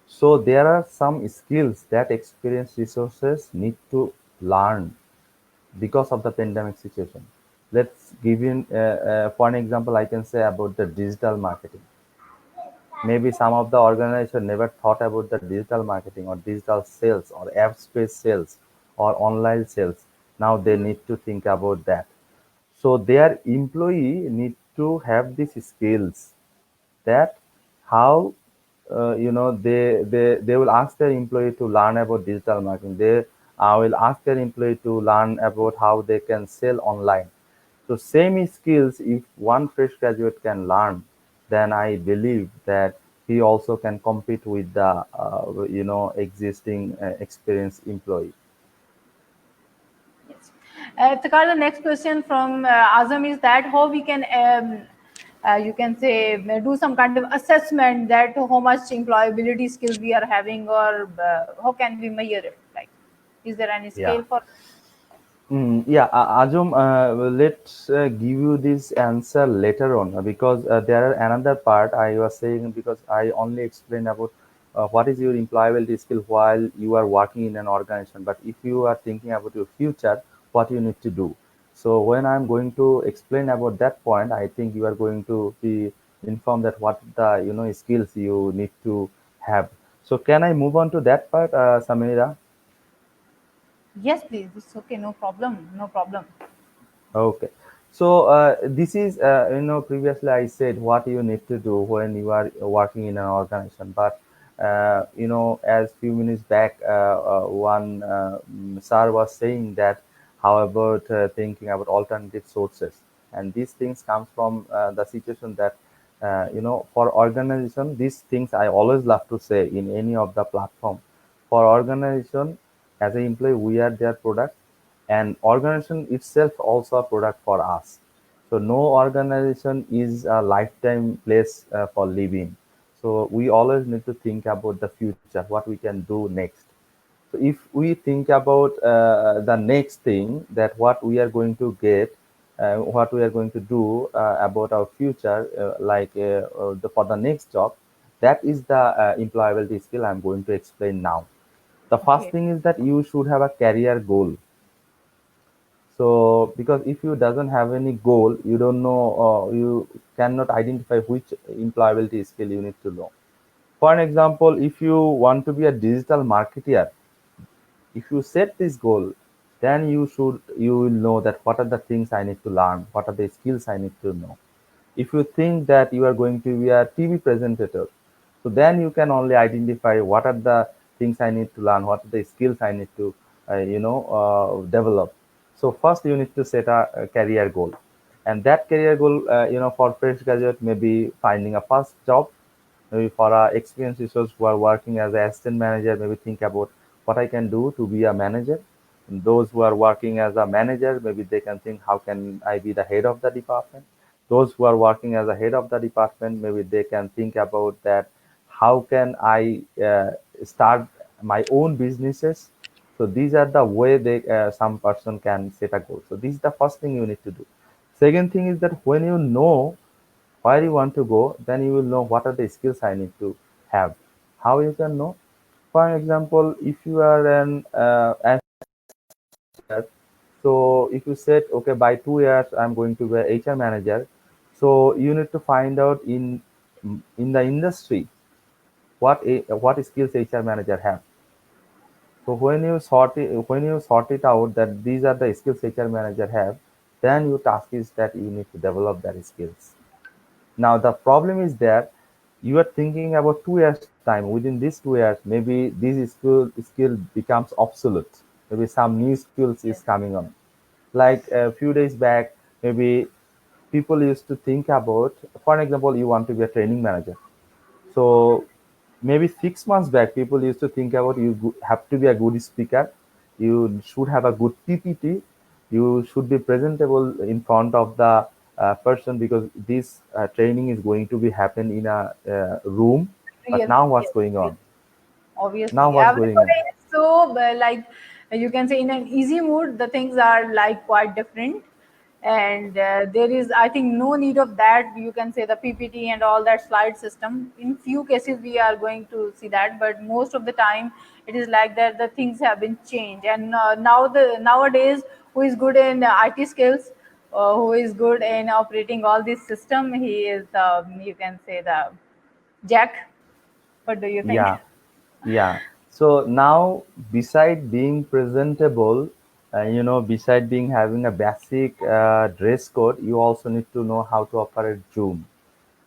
So there are some skills that experienced resources need to learn because of the pandemic situation. Let's give in for an example, I can say about the digital marketing. Maybe some of the organization never thought about the digital marketing or digital sales or app-based sales or online sales. Now they need to think about that. So their employee need to have these skills, that how they will ask their employee to learn about digital marketing. They will ask their employee to learn about how they can sell online. So same skills, if one fresh graduate can learn, then I believe that he also can compete with the existing experienced employee. Yes. Takar, the next question from Azam is that how we can, you can say, do some kind of assessment that how much employability skills we are having, or how can we measure it? Like, is there any Yeah. scale for? Yeah, Ajum, let's give you this answer later on, because there are another part I was saying, because I only explained about what is your employability skill while you are working in an organization. But if you are thinking about your future, what you need to do. So when I'm going to explain about that point, I think you are going to be informed that what the skills you need to have. So can I move on to that part, Samira? Yes, please. It's okay. No problem. No problem. Okay. So this is, previously I said what you need to do when you are working in an organization. But, as few minutes back, one sir was saying that how about thinking about alternative sources. And these things comes from the situation that, for organization, these things I always love to say in any of the platform. For organization, as an employee, we are their product, and organization itself also a product for us. So no organization is a lifetime place for living. So we always need to think about the future, what we can do next. So if we think about the next thing, that what we are going to get, what we are going to do about our future, for the next job, that is the employability skill I'm going to explain now. The first Okay. thing is that you should have a career goal. So because if you doesn't have any goal, you don't know, you cannot identify which employability skill you need to know. For an example, if you want to be a digital marketer, if you set this goal, then you will know that what are the things I need to learn, what are the skills I need to know. If you think that you are going to be a TV presenter, so then you can only identify what are the things I need to learn, what are the skills I need to develop. So first you need to set a career goal, and that career goal, for fresh graduate, maybe finding a first job. Maybe for our experienced resource who are working as an assistant manager, maybe think about what I can do to be a manager. And those who are working as a manager, maybe they can think, how can I be the head of the department? Those who are working as a head of the department, maybe they can think about that, how can I start my own businesses? So these are the way they some person can set a goal. So this is the first thing you need to do. Second thing is that when you know where you want to go, then you will know what are the skills I need to have. How you can know? For example, if you are an so if you said, okay, by 2 years I'm going to be a HR manager, so you need to find out in the industry what skills HR manager have. So when you sort it out that these are the skills HR manager have, then your task is that you need to develop that skills. Now the problem is that you are thinking about 2 years time. Within these 2 years, maybe this skill becomes obsolete. Maybe some new skills is Yes. coming on. Like a few days back, maybe people used to think about, for an example, you want to be a training manager. So maybe 6 months back, people used to think about you have to be a good speaker, you should have a good PPT, you should be presentable in front of the person because this training is going to be happen in a room. But Real, now yes, what's going yes. on? Now Obviously, what's going on? everybody is so like you can say in an easy mood. The things are like quite different, and there is, I think, no need of that. You can say the PPT and all that slide system. In few cases, we are going to see that, but most of the time, it is like that. The things have been changed, and nowadays, who is good in IT skills, who is good in operating all this system, he is you can say the Jack. What do you think? Yeah. Yeah. So now, beside being presentable, beside being having a basic dress code, you also need to know how to operate Zoom,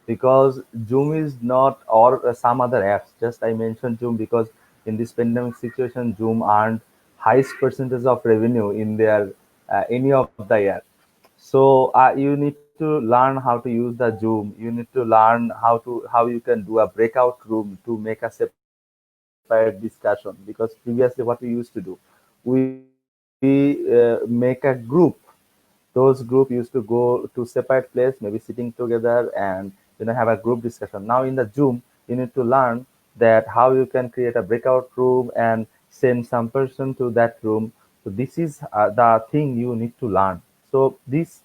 because Zoom is not, or some other apps. Just I mentioned Zoom because in this pandemic situation, Zoom earned highest percentage of revenue in their any of the year. So you need to learn how to use the Zoom. You need to learn how you can do a breakout room to make a separate discussion. Because previously, what we used to do, we make a group. Those group used to go to separate place, maybe sitting together and have a group discussion. Now in the Zoom, you need to learn that how you can create a breakout room and send some person to that room. So this is the thing you need to learn. So these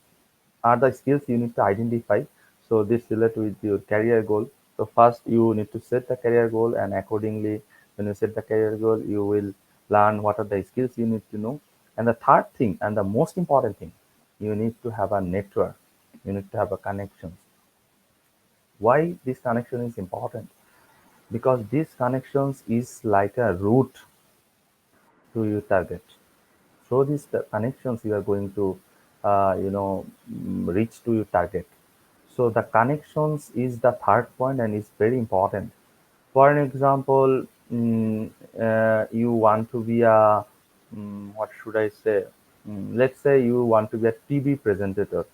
are the skills you need to identify. So this relate with your career goal. So first you need to set the career goal, and accordingly, when you set the career goal, you will learn what are the skills you need to know. And the third thing, and the most important thing, you need to have a network. You need to have a connection. Why this connection is important? Because these connections is like a route to your target. Through these connections, you are going to, reach to your target. So the connections is the third point and is very important. For an example, you want to be a, what should I say? Let's say you want to be a TV presenter.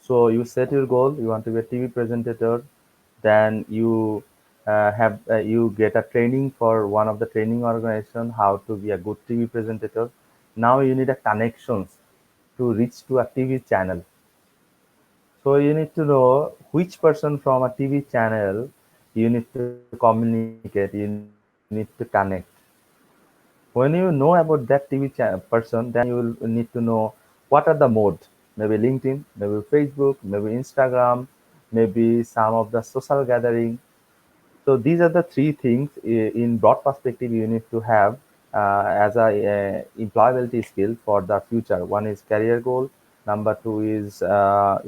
So you set your goal, you want to be a TV presenter, then you you get a training for one of the training organization how to be a good TV presenter. Now you need a connections to reach to a TV channel. So you need to know which person from a TV channel you need to communicate, you need to connect. When you know about that person, then you will need to know what are the mode. Maybe LinkedIn, maybe Facebook, maybe Instagram, maybe some of the social gathering. So these are the three things in broad perspective you need to have as a employability skill for the future. One is career goal. Number two is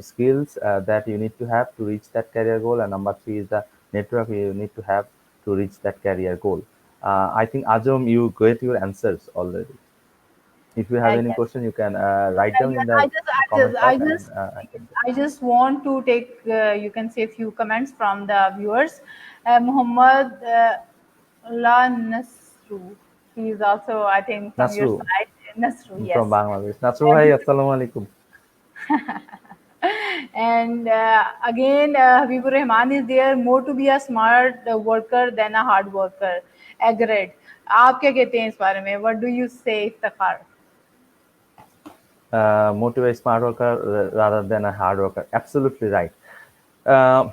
skills that you need to have to reach that career goal, and number three is the network you need to have to reach that career goal. I think Ajam, you get your answers already. If you have any Yes. question, you can write down in Yeah, the comment part, and I can. I just want to take, you can say, a few comments from the viewers. Muhammad La Nasru, he is also, I think, from your Nasru side. Nasru, from yes. Bangladesh. Nasru And, bhai, assalamu alaikum. and again, Habibur Rahman is there. More to be a smart worker than a hard worker. Agreed. आप क्या कहते हैं इस बारे में? What do you say, Iftikhar? Motivate smart worker rather than a hard worker. Absolutely right. Uh,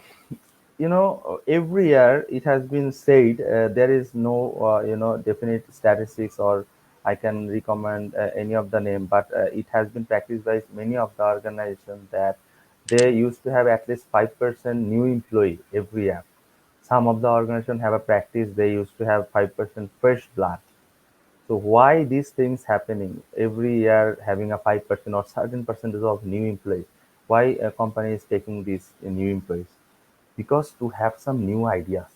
every year it has been said there is no, definite statistics, or I can recommend any of the name, but it has been practiced by many of the organizations that they used to have at least 5% new employee every year. Some of the organizations have a practice they used to have 5% fresh blood. So why these things happening every year, having a 5% or certain percentage of new employees? Why a company is taking these new employees? Because to have some new ideas,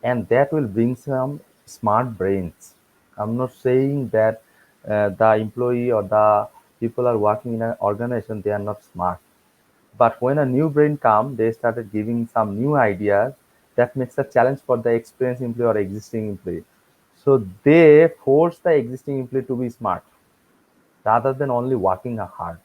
and that will bring some smart brains. I'm not saying that the employee or the people are working in an organization they are not smart, but when a new brain come, they started giving some new ideas that makes a challenge for the experienced employee or existing employee. So they force the existing employee to be smart rather than only working hard.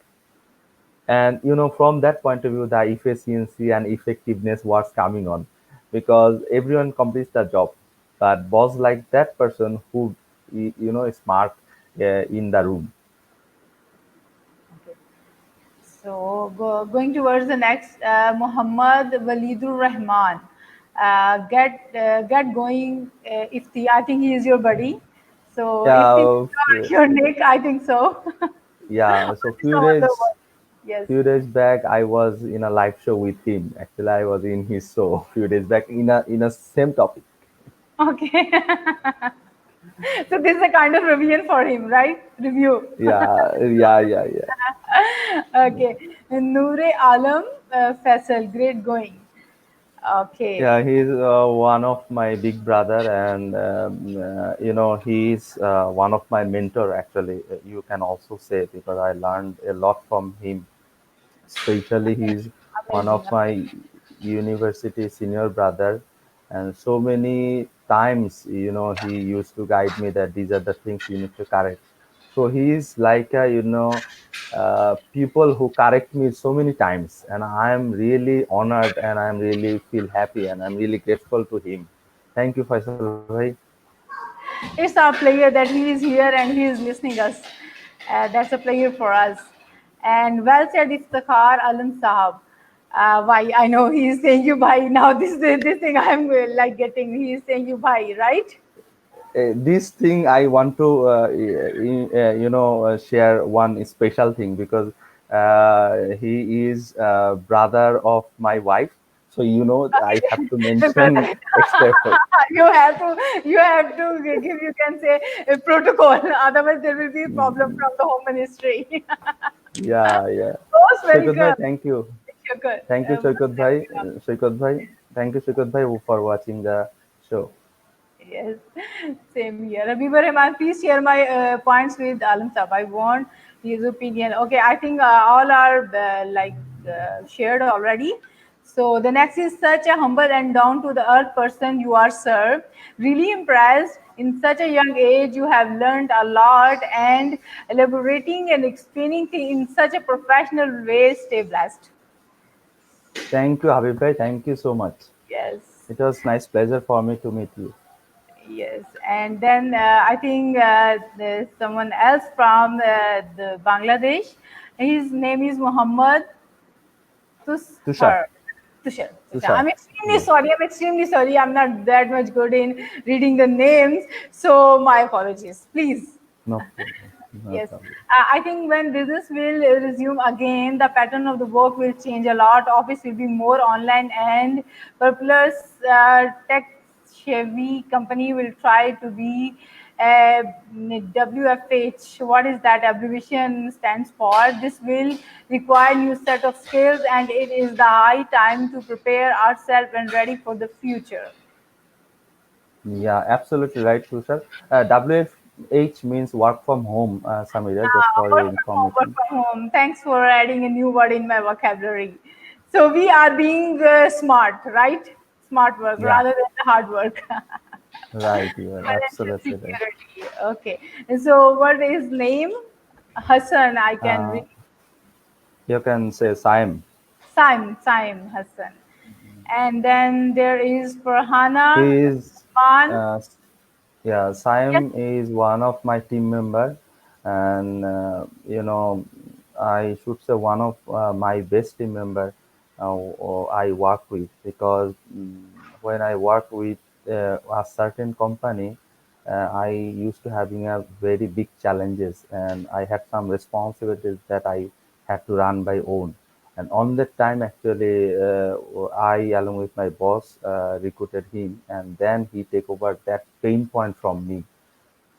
And from that point of view, the efficiency and effectiveness was coming on. because everyone completes the job, but boss like that person who is smart in the room. Okay. So going towards the next, Muhammad Walidur Rahman. Get going, Ifti. I think he is your buddy. So Ifti, Yeah, your nick, I think so. yeah. So Some other one. Yes. few days back I was in a live show with him. Actually, I was in his show few days back in a same topic. Okay. So this is a kind of revision for him, right? Review. Yeah. Okay. Noore Alam Faisal, great going. Okay. Yeah, he's one of my big brother, and he's one of my mentor. Actually, you can also say, because I learned a lot from him. Especially, he's one Amazing. of my university senior brother, and so many times, he used to guide me that these are the things you need to correct. So he is like people who correct me so many times, and I am really honored, and I am really feel happy, and I'm really grateful to him. Thank you, Faisal bhai. It's our player that he is here and he is listening us. That's a player for us. And well said, Iftikhar Alam Sahab. Why I know he is saying you bhai now. This thing I'm like getting. He is saying you bhai, right? This thing I want to share one special thing, because he is brother of my wife, so I have to mention extra effort. You have to give, you can say, a protocol. Otherwise, there will be a problem from the home ministry. Yeah. Most Shoykot bhai, welcome. thank you. Shukr. Thank you, Shoykot Most bhai. welcome. Shoykot bhai, thank you, Shoykot bhai, for watching the show. Yes, same here. Habiba Rahman, please share my points with Alam Sab. I want his opinion. Okay, I think all are shared already. So the next is such a humble and down to the earth person you are, sir. Really impressed. In such a young age, you have learned a lot and elaborating and explaining things in such a professional way. Stay blessed. Thank you, Habib bhai, thank you so much. Yes. It was nice pleasure for me to meet you. Yes, and then I think there's someone else from the Bangladesh. His name is Muhammad Tushar. Tushar. Tushar. Tushar. Tushar. I'm extremely Yes. sorry. I'm extremely sorry. I'm not that much good in reading the names, so my apologies. Please. No problem. No Yes, problem. I think when business will resume again, the pattern of the work will change a lot. Office will be more online, and plus tech-savvy company will try to be uh, WFH. What is that abbreviation stands for? This will require new set of skills, and it is the high time to prepare ourselves and ready for the future. Yeah, absolutely right, Tushar. WFH means work from home, Samira, just for your Work from home, work information. from home. Thanks for adding a new word in my vocabulary. So we are being smart, right? Smart work Yeah, rather than the hard work. right. You are Financial absolutely right. security. Okay. And so what is name? Hassan, I can Uh, read. you can say Saim. Saim Hassan. And then there is He Farhana is, Khan. uh, yeah, Yes. Saim is one of my team member, and I should say one of my best team member I work with, because when I work with a certain company, I used to having a very big challenges, and I had some responsibilities that I had to run by own. And on that time, actually, I, along with my boss, recruited him, and then he take over that pain point from me.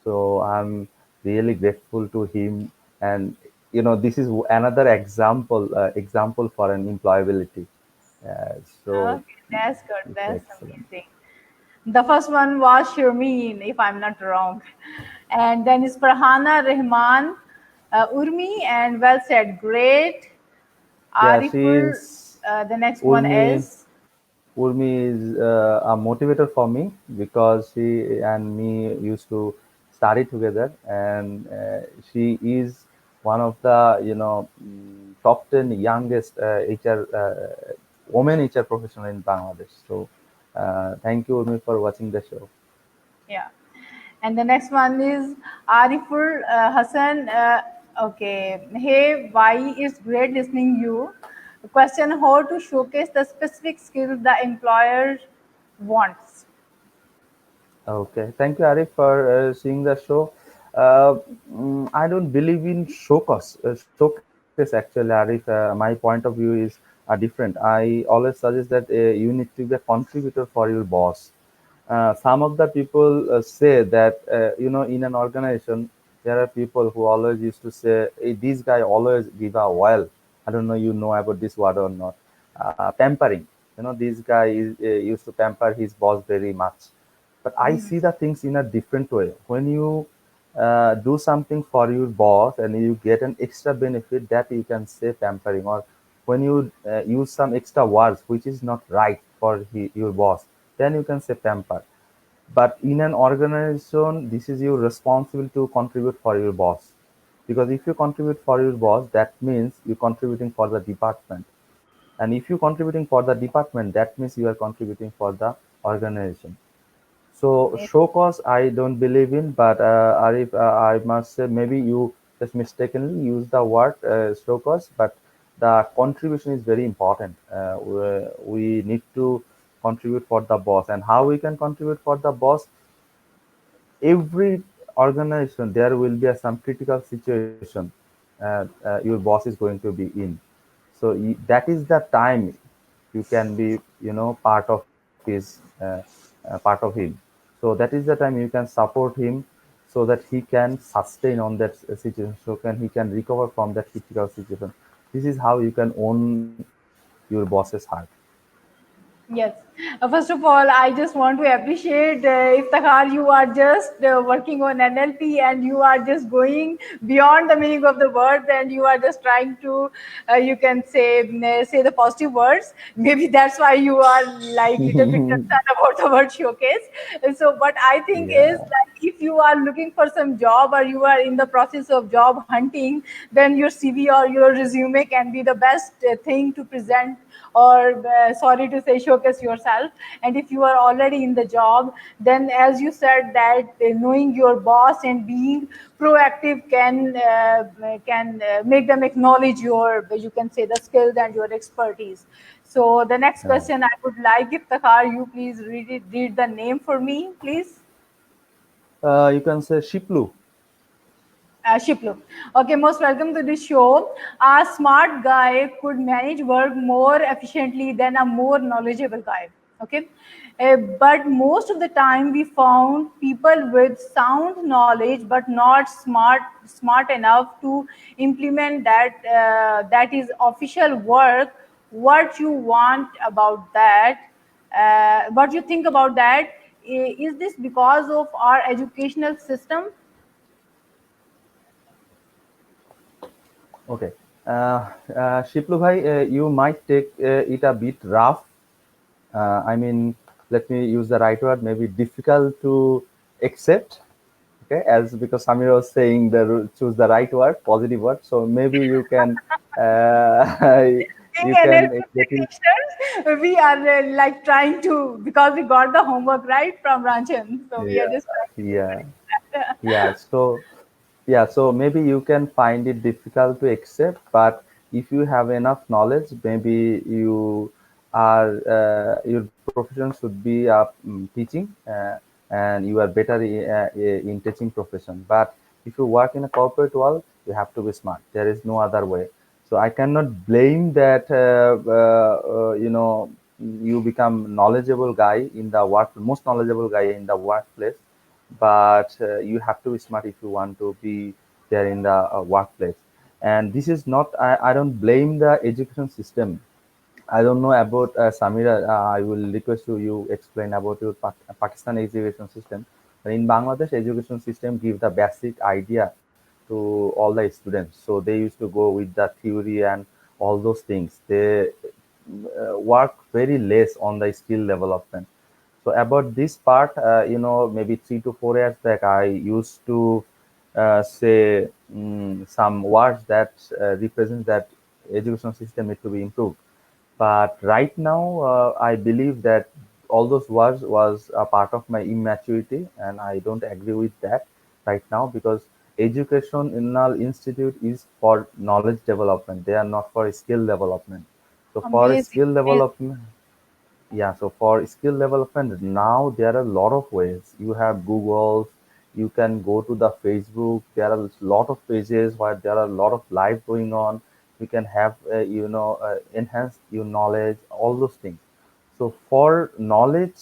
So I'm really grateful to him, and this is another example for an employability. Uh, so Okay, that's good. it's That's excellent. amazing. The first one was Shermeen, if I'm not wrong. And then is Farhana Rahman Urmi, and well said, great. Yeah, she Ariful, is the next one Urmi. is, Urmi is a motivator for me, because she and me used to study together, and she is one of the top 10 youngest HR women HR professional in Bangladesh. So Thank you, Urmi, for watching the show. Yeah. And the next one is Arifur Hassan. Okay. Hey, why is great listening you? Question: how to showcase the specific skills the employer wants. Okay, thank you, Arif, for seeing the show. Uh, I don't believe in showcase actually, Arif. My point of view is different. I always suggest that you need to be a contributor for your boss. Some of the people say that in an organization there are people who always used to say, hey, this guy always give a well. I don't know you know about this word or not. Pampering. This guy used to pamper his boss very much. But I see the things in a different way. When you do something for your boss and you get an extra benefit, that you can say pampering. Or when you use some extra words which is not right for your boss, then you can say pamper. But in an organization, this is your responsibility to contribute for your boss. Because if you contribute for your boss, that means you're contributing for the department. And if you're contributing for the department, that means you are contributing for the organization. So Yes. show cause I don't believe in, but Arif, I must say maybe you just mistakenly use the word show cause, but the contribution is very important. We need to contribute for the boss, and how we can contribute for the boss. Every organization there will be some critical situation your boss is going to be in. So that is the time you can be part of his part of him. So that is the time you can support him so that he can sustain on that situation, so can he can recover from that critical situation. This is how you can own your boss's heart. Yes. First of all, I just want to appreciate Iftakhar, you are just working on NLP and you are just going beyond the meaning of the words and you are just trying to, you can say the positive words. Maybe that's why you are like little bit concerned about the word showcase. And so, what I think is Yeah, like if you are looking for some job or you are in the process of job hunting, then your CV or your resume can be the best thing to present or sorry to say showcase yourself. And if you are already in the job, then as you said that knowing your boss and being proactive can make them acknowledge your, you can say, the skills and your expertise. So the next right. question I would like, if Takhar, you please read the name for me, please. You can say Shiplu. Shiplu. Okay, most welcome to the show. A smart guy could manage work more efficiently than a more knowledgeable guy. Okay, but most of the time we found people with sound knowledge but not smart enough to implement that is official work. What you want about that? What you think about that? Is this because of our educational system? Okay. Shiplu bhai, you might take it a bit rough. I mean, let me use the right word, maybe difficult to accept. Okay, as because Samir was saying, choose the right word, positive word. So maybe you can, Being you can NLP get it. practitioners, we are like trying to, because we got the homework right from Ranchan, so we are Yeah, just trying to yeah, implement that. yeah. So maybe you can find it difficult to accept, but if you have enough knowledge, maybe your profession should be teaching, and you are better in teaching profession. But if you work in a corporate world, you have to be smart. There is no other way. So I cannot blame that. You become knowledgeable guy in the work, most knowledgeable guy in the workplace, but you have to be smart if you want to be there in the workplace. And this is not, I don't blame the education system. I don't know about Samira. I will request you explain about your Pakistan education system. In Bangladesh, education system give the basic idea to all the students. So they used to go with the theory and all those things. They work very less on the skill development. So about this part, maybe 3 to 4 years back, I used to say some words that represent that education system need to be improved. But right now, I believe that all those words was a part of my immaturity, and I don't agree with that right now, because educational institute is for knowledge development. They are not for skill development. So for Amazing, skill amazing. development, yeah, so for skill development, now there are a lot of ways. You have Googles, you can go to the Facebook. There are a lot of pages where there are a lot of live going on. You can have, enhance your knowledge, all those things. So for knowledge,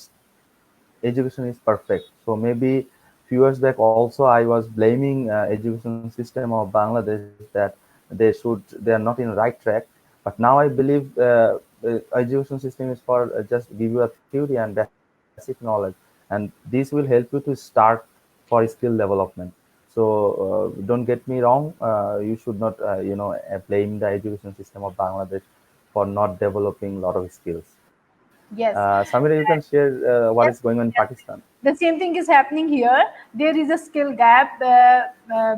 education is perfect. So maybe few years back also I was blaming education system of Bangladesh that they are not in right track. But now I believe education system is for just give you a theory and basic knowledge, and this will help you to start for skill development. So don't get me wrong. You should not blame the education system of Bangladesh for not developing a lot of skills. Yes. Samira, you can share what is going on in Yes, Pakistan. yes. The same thing is happening here. There is a skill gap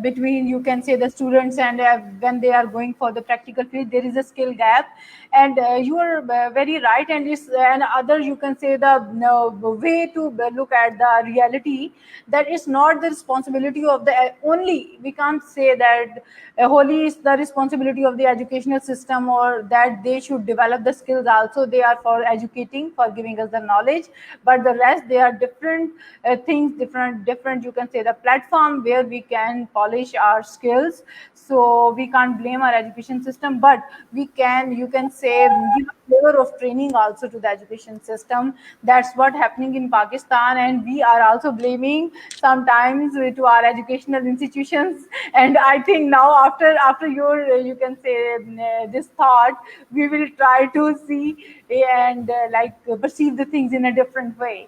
between, you can say, the students, and when they are going for the practical field, there is a skill gap. And you are very right. And it's and other, you can say, the way to look at the reality, that is not the responsibility of the only. We can't say that wholly is the responsibility of the educational system, or that they should develop the skills also. They are for educating, for giving us the knowledge, but the rest, they are different things, different, you can say, the platform where we can polish our skills. So we can't blame our education system, but we can, you can say, give a flavor of training also to the education system. That's what happening in Pakistan, and we are also blaming sometimes to our educational institutions. And I think now, after your you can say, this thought, we will try to see and perceive the things in a different way.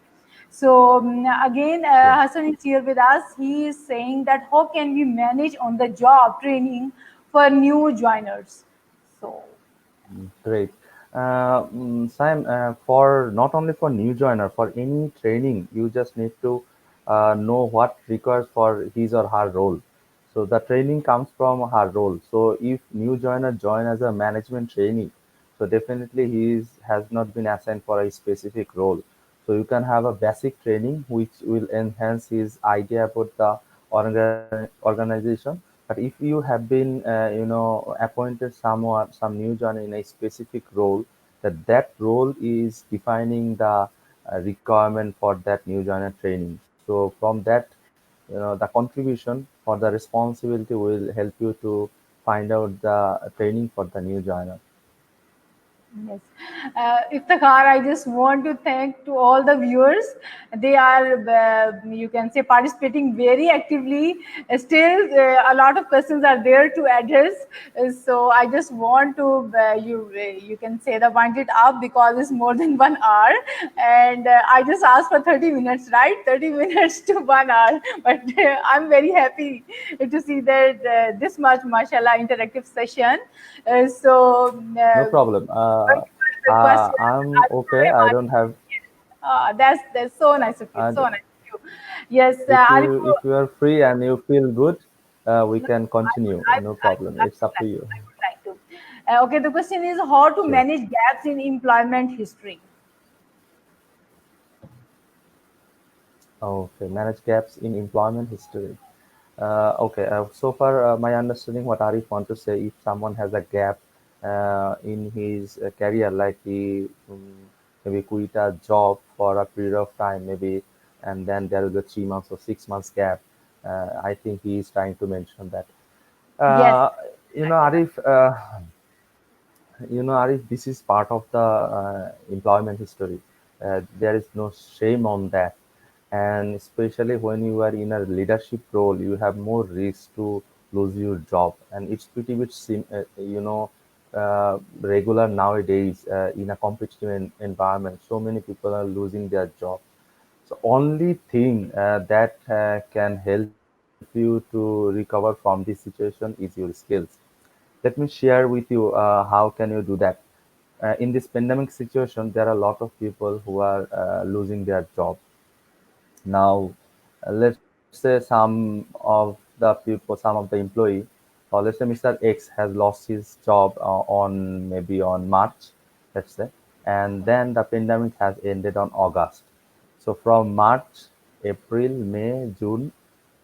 So again, Sure. Hassan is here with us. He is saying that how can we manage on the job training for new joiners? So Great. Sam, for not only for new joiner, for any training, you just need to know what requires for his or her role. So the training comes from her role. So if new joiner join as a management trainee, so definitely has not been assigned for a specific role. So you can have a basic training which will enhance his idea about the organization. But if you have been, appointed some new joiner in a specific role, that role is defining the requirement for that new joiner training. So from that, the contribution for the responsibility will help you to find out the training for the new joiner. yes, Iftikhar, I just want to thank to all the viewers. They are, you can say, participating very actively. Still, a lot of questions are there to address. So I just want to, you can say, the wind it up, because it's more than 1 hour, and I just asked for 30 minutes, right? 30 minutes to 1 hour, but I'm very happy to see that this much, mashallah, interactive session. So. No problem. The question. I'm okay. I don't have. That's so nice of you. Uh, So nice of you. Yes, if you are free and you feel good, we can continue. No problem. It's up to you. I would like to. Okay, the question is how to Sure. manage gaps in employment history. Okay. Manage gaps in employment history. Okay. So far, my understanding, what Arif want to say, if someone has a gap in his career, like he maybe quit a job for a period of time, maybe, and then there is a 3 months or 6 months gap. I think he is trying to mention that. Yes, Uh, exactly. Arif, Arif, this is part of the employment history. There is no shame on that. And especially when you are in a leadership role, you have more risk to lose your job. And it's pretty much, regular nowadays in a competitive environment. So many people are losing their job. So only thing that can help you to recover from this situation is your skills. Let me share with you how can you do that. In this pandemic situation, there are a lot of people who are losing their job. Now, let's say some of the people, some of the employee, or let's say Mr. X has lost his job on maybe on March, let's say. and then the pandemic has ended on August. So from March, April, May, June,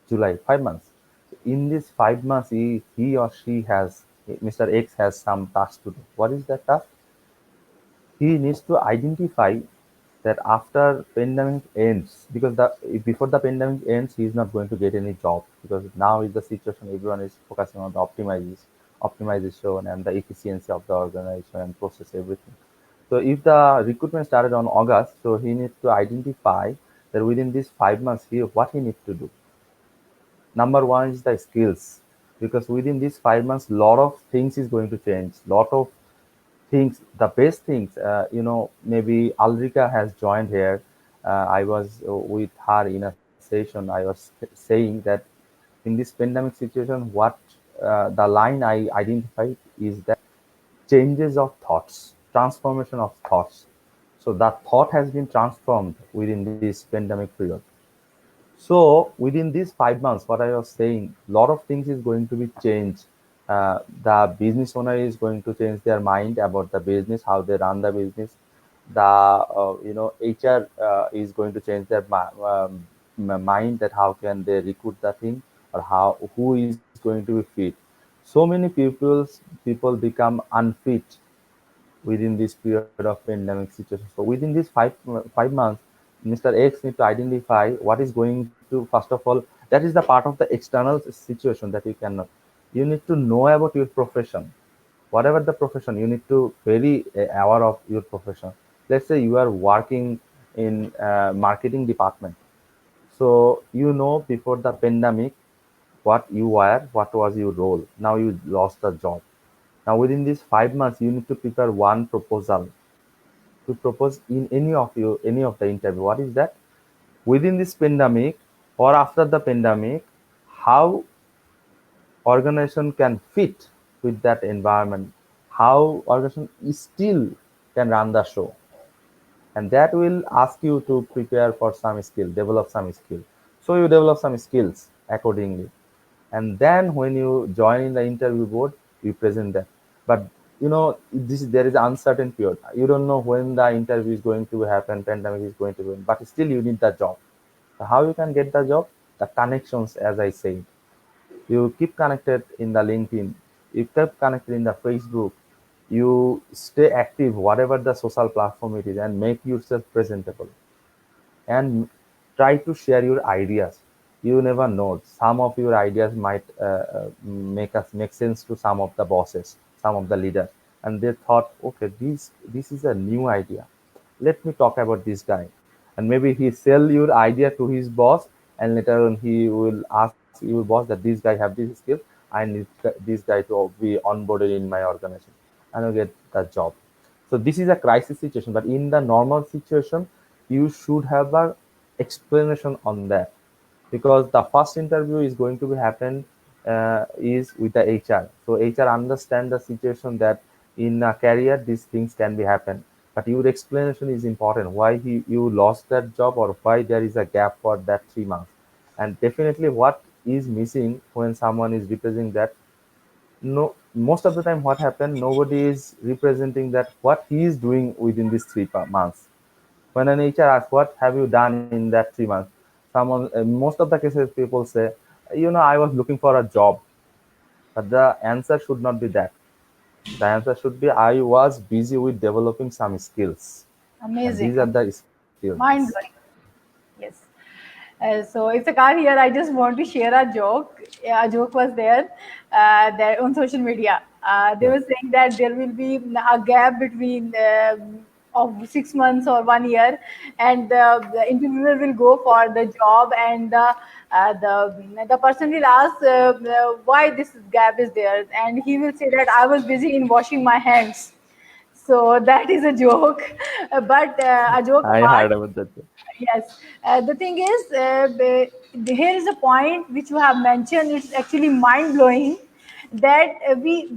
July, 5 months. In these 5 months, he or she has, Mr. X has some task to do. What is that task? He needs to identify that after pandemic ends, because the before the pandemic ends, he is not going to get any job, because now is the situation everyone is focusing on the optimization and the efficiency of the organization and process everything. So if the recruitment started on August, so he needs to identify that within these 5 months, what he needs to do. Number one is the skills, because within these 5 months, lot of things is going to change. Lot of things, the best things, maybe Alrika has joined here. I was with her in a session. I was saying that in this pandemic situation, what the line I identified is that changes of thoughts, transformation of thoughts. So that thought has been transformed within this pandemic period. So within these 5 months, what I was saying, a lot of things is going to be changed. The business owner is going to change their mind about the business, how they run the business. The HR is going to change their mind, that how can they recruit the thing, or how who is going to be fit. So many people become unfit within this period of pandemic situation. So within these 5 months, Mr. X need to identify what is going to, first of all, that is the part of the external situation that you cannot. You need to know about your profession. Whatever the profession, you need to very aware of your profession. Let's say you are working in marketing department. So before the pandemic what you were, what was your role. Now you lost the job. Now within these 5 months, you need to prepare one proposal to propose in any of the interview. What is that? Within this pandemic or after the pandemic, how organization can fit with that environment, how organization still can run the show, and that will ask you to prepare for some skill, develop some skill. So you develop some skills accordingly, and then when you join in the interview board, you present that. But there is uncertain period. You don't know when the interview is going to happen, pandemic is going to be, but still you need the job. So how you can get the job? The connections, as I said. You keep connected in the LinkedIn, you keep connected in the Facebook, you stay active whatever the social platform it is, and make yourself presentable, and try to share your ideas. You never know, some of your ideas might make sense to some of the bosses, some of the leaders, and they thought, okay, this is a new idea, let me talk about this guy. And maybe he sell your idea to his boss, and later on he will ask your boss that this guy have this skill, I need this guy to be onboarded in my organization, and you get the job. So this is a crisis situation, but in the normal situation, you should have a explanation on that, because the first interview is going to be happen is with the HR. So HR understand the situation that in a career these things can be happen, but your explanation is important. Why you lost that job, or why there is a gap for that 3 months, and definitely what is missing when someone is representing that. No, most of the time what happened, nobody is representing that what he is doing within these 3 months. When an HR asks, what have you done in that 3 months? Someone, most of the cases, people say, I was looking for a job. But the answer should not be that. The answer should be, I was busy with developing some skills. And Amazing, these are the skills. mind blowing. Yes. So if the car here, I just want to share a joke. Yeah, a joke was there on social media. They Yeah. were saying that there will be a gap between of 6 months or 1 year, and the interviewer will go for the job, and the person will ask why this gap is there, and he will say that I was busy in washing my hands. So that is a joke, but a joke I apart. heard about that. Yes, the thing is, here is a point which you have mentioned. It's actually mind blowing that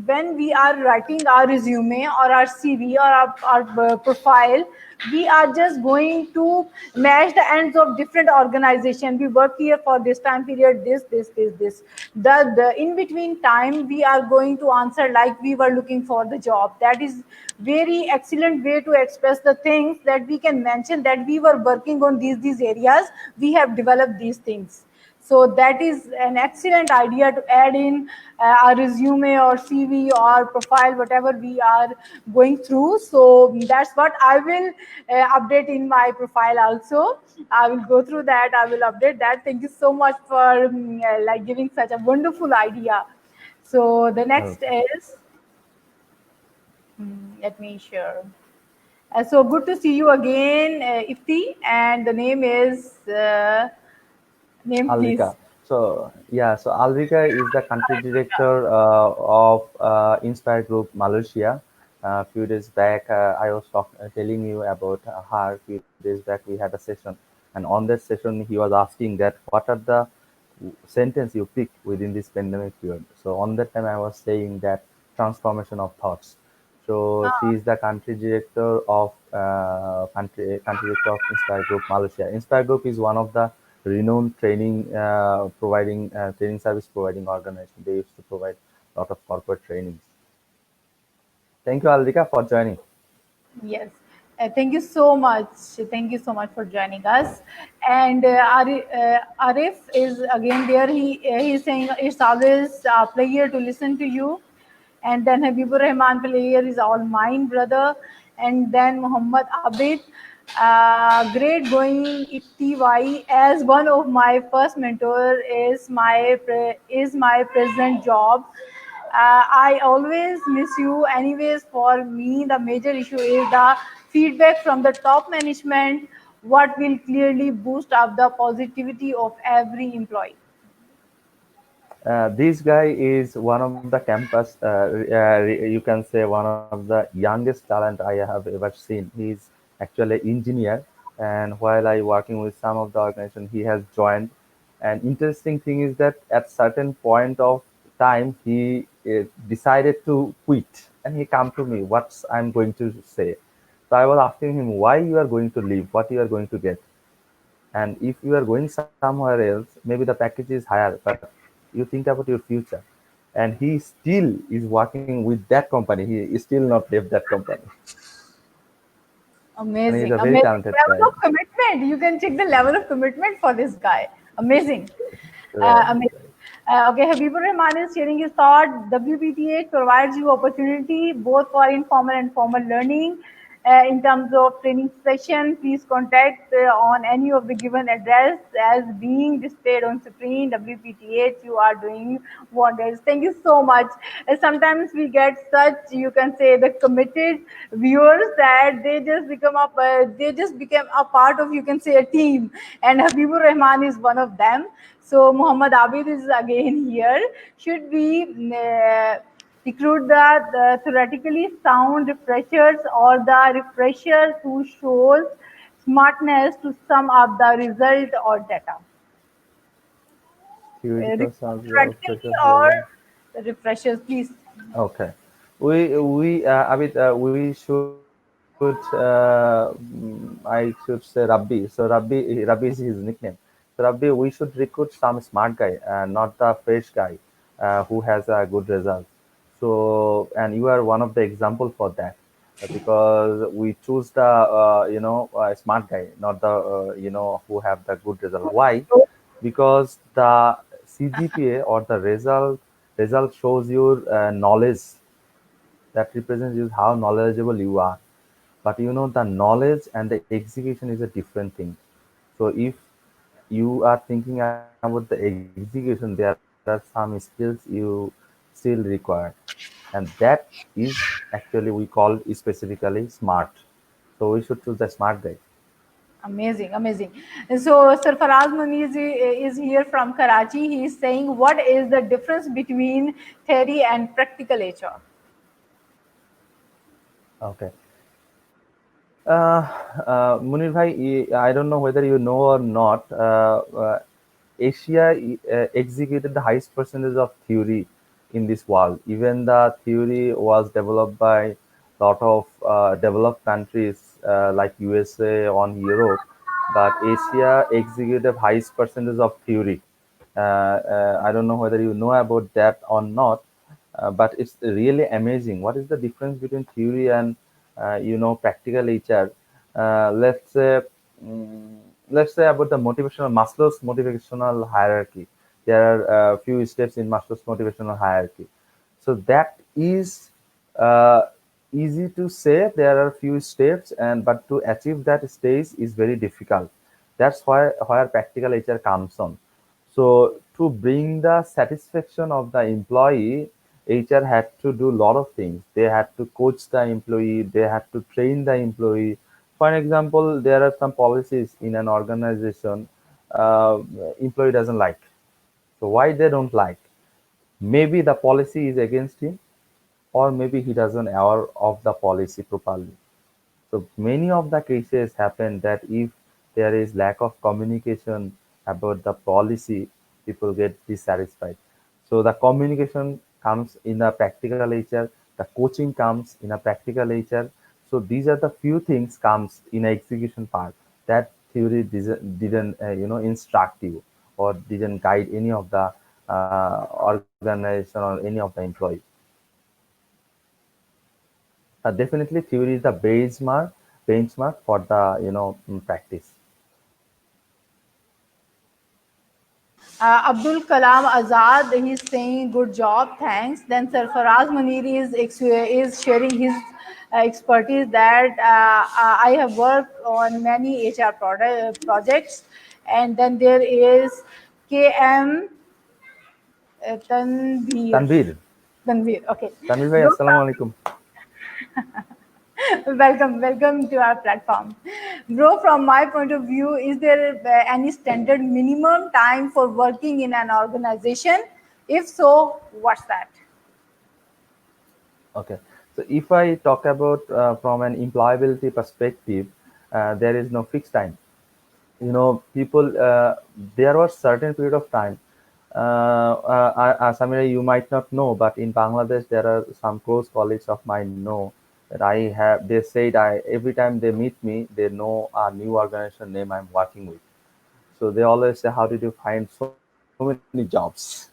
when we are writing our resume or our CV or our profile, We are just going to match the ends of different organization. We work here for this time period, this. The in between time, we are going to answer like we were looking for the job. That is very excellent way to express the things, that we can mention that we were working on these areas, we have developed these things. So that is an excellent idea to add in our resume or CV or profile, whatever we are going through. So that's what I will update in my profile also. I will go through that. I will update that. Thank you so much for like giving such a wonderful idea. So the next Okay. is, let me share. So good to see you again, Ifti, and the name is name please. Alrika. So yeah, so Alrika is the country director of Inspire Group Malaysia. A few days back, I was telling you about her. A few days back, we had a session, and on that session, he was asking that what are the sentence you pick within this pandemic period. So on that time, I was saying that transformation of thoughts. So she is the country director of country director of Inspire Group Malaysia. Inspire Group is one of the renowned training providing training service providing organization. They used to provide a lot of corporate trainings. Thank you, Aldika, for joining. Yes. Thank you so much. Thank you so much for joining us. And Arif is again there. He's saying it's always a pleasure to listen to you. And then Habibur Rahman player is all mine, brother. And then Muhammad Abid, great going ifty as one of my first mentor is my present job. I always miss you. Anyways, for me, the major issue is the feedback from the top management, what will clearly boost up the positivity of every employee. This guy is one of the campus, you can say one of the youngest talent I have ever seen. He's actually an engineer, and while I working with some of the organization, he has joined. And interesting thing is that at certain point of time, he decided to quit, and he come to me. What's I'm going to say? So I was asking him why you are going to leave, what you are going to get, and if you are going somewhere else, maybe the package is higher, but you think about your future. And he still is working with that company. He is still not left that company. And he's Amazing, a very amazing talented level guy. of commitment. You can check the level of commitment for this guy. Amazing. Right, Amazing. right. Okay, Habibur Rahman is sharing his thought. WPTH provides you opportunity both for informal and formal learning. In terms of training session, please contact on any of the given address as being displayed on screen. WPTH, you are doing wonders. Thank you so much. Sometimes we get such, you can say, the committed viewers that they just become a part of, you can say, a team, and Habibur Rahman is one of them. So Muhammad Abid is again here. Should we recruit the theoretically sound refreshers or the refreshers who shows smartness to sum up the result or data? Theoretical Recruit sounds of theoretically pressure or relevant. the refreshers, please. Okay. Abid, we should I should say Rabbi. So Rabbi is his nickname. So Rabbi, we should recruit some smart guy, not the fresh guy who has a good result. So, and you are one of the example for that because we choose the smart guy, not the who have the good result. Why? Because the CGPA or the result shows your knowledge, that represents is how knowledgeable you are. But the knowledge and the execution is a different thing. So if you are thinking about the execution, there are some skills you still require, and that is actually we call specifically smart. So we should choose the smart guy. Amazing, amazing. So Sarfaraz Muniz is here from Karachi. He is saying, what is the difference between theory and practical HR? Okay. Munir bhai, I don't know whether you know or not. Asia executed the highest percentage of theory in this world. Even the theory was developed by lot of developed countries like USA on Europe, but Asia executive highest percentage of theory. I don't know whether you know about that or not, but it's really amazing. What is the difference between theory and practical HR? Let's say mm, let's say about the motivational Maslow's motivational hierarchy. There are a few steps in Maslow's motivational hierarchy. So that is uh, easy to say. There are few steps, and but to achieve that stage is very difficult. That's why where practical HR comes on. So to bring the satisfaction of the employee, HR had to do a lot of things. They had to coach the employee, they had to train the employee. For example, there are some policies in an organization employee doesn't like. So why they don't like? Maybe the policy is against him, or maybe he doesn't aware of the policy properly. So many of the cases happen that if there is lack of communication about the policy, people get dissatisfied. So the communication comes in a practical nature, the coaching comes in a practical nature. So these are the few things comes in a execution part that theory didn't instruct you or didn't guide any of the organization or any of the employee. Definitely, theory is the benchmark for the practice. Abdul Kalam Azad, he's saying good job, thanks. Then Sarfaraz Munir is sharing his expertise that I have worked on many HR projects. And then there is KM Tanveer. Tanvir, Tanveer, okay. Tanvir bhai, Bro, assalamu alaikum. welcome to our platform. Bro, from my point of view, is there any standard minimum time for working in an organization? If so, what's that? Okay, so if I talk about from an employability perspective, there is no fixed time. People, there was certain period of time. Samira, you might not know, but in Bangladesh there are some close colleagues of mine know that I have. They said I every time they meet me, they know a new organization name I'm working with. So they always say, "How did you find so many jobs?"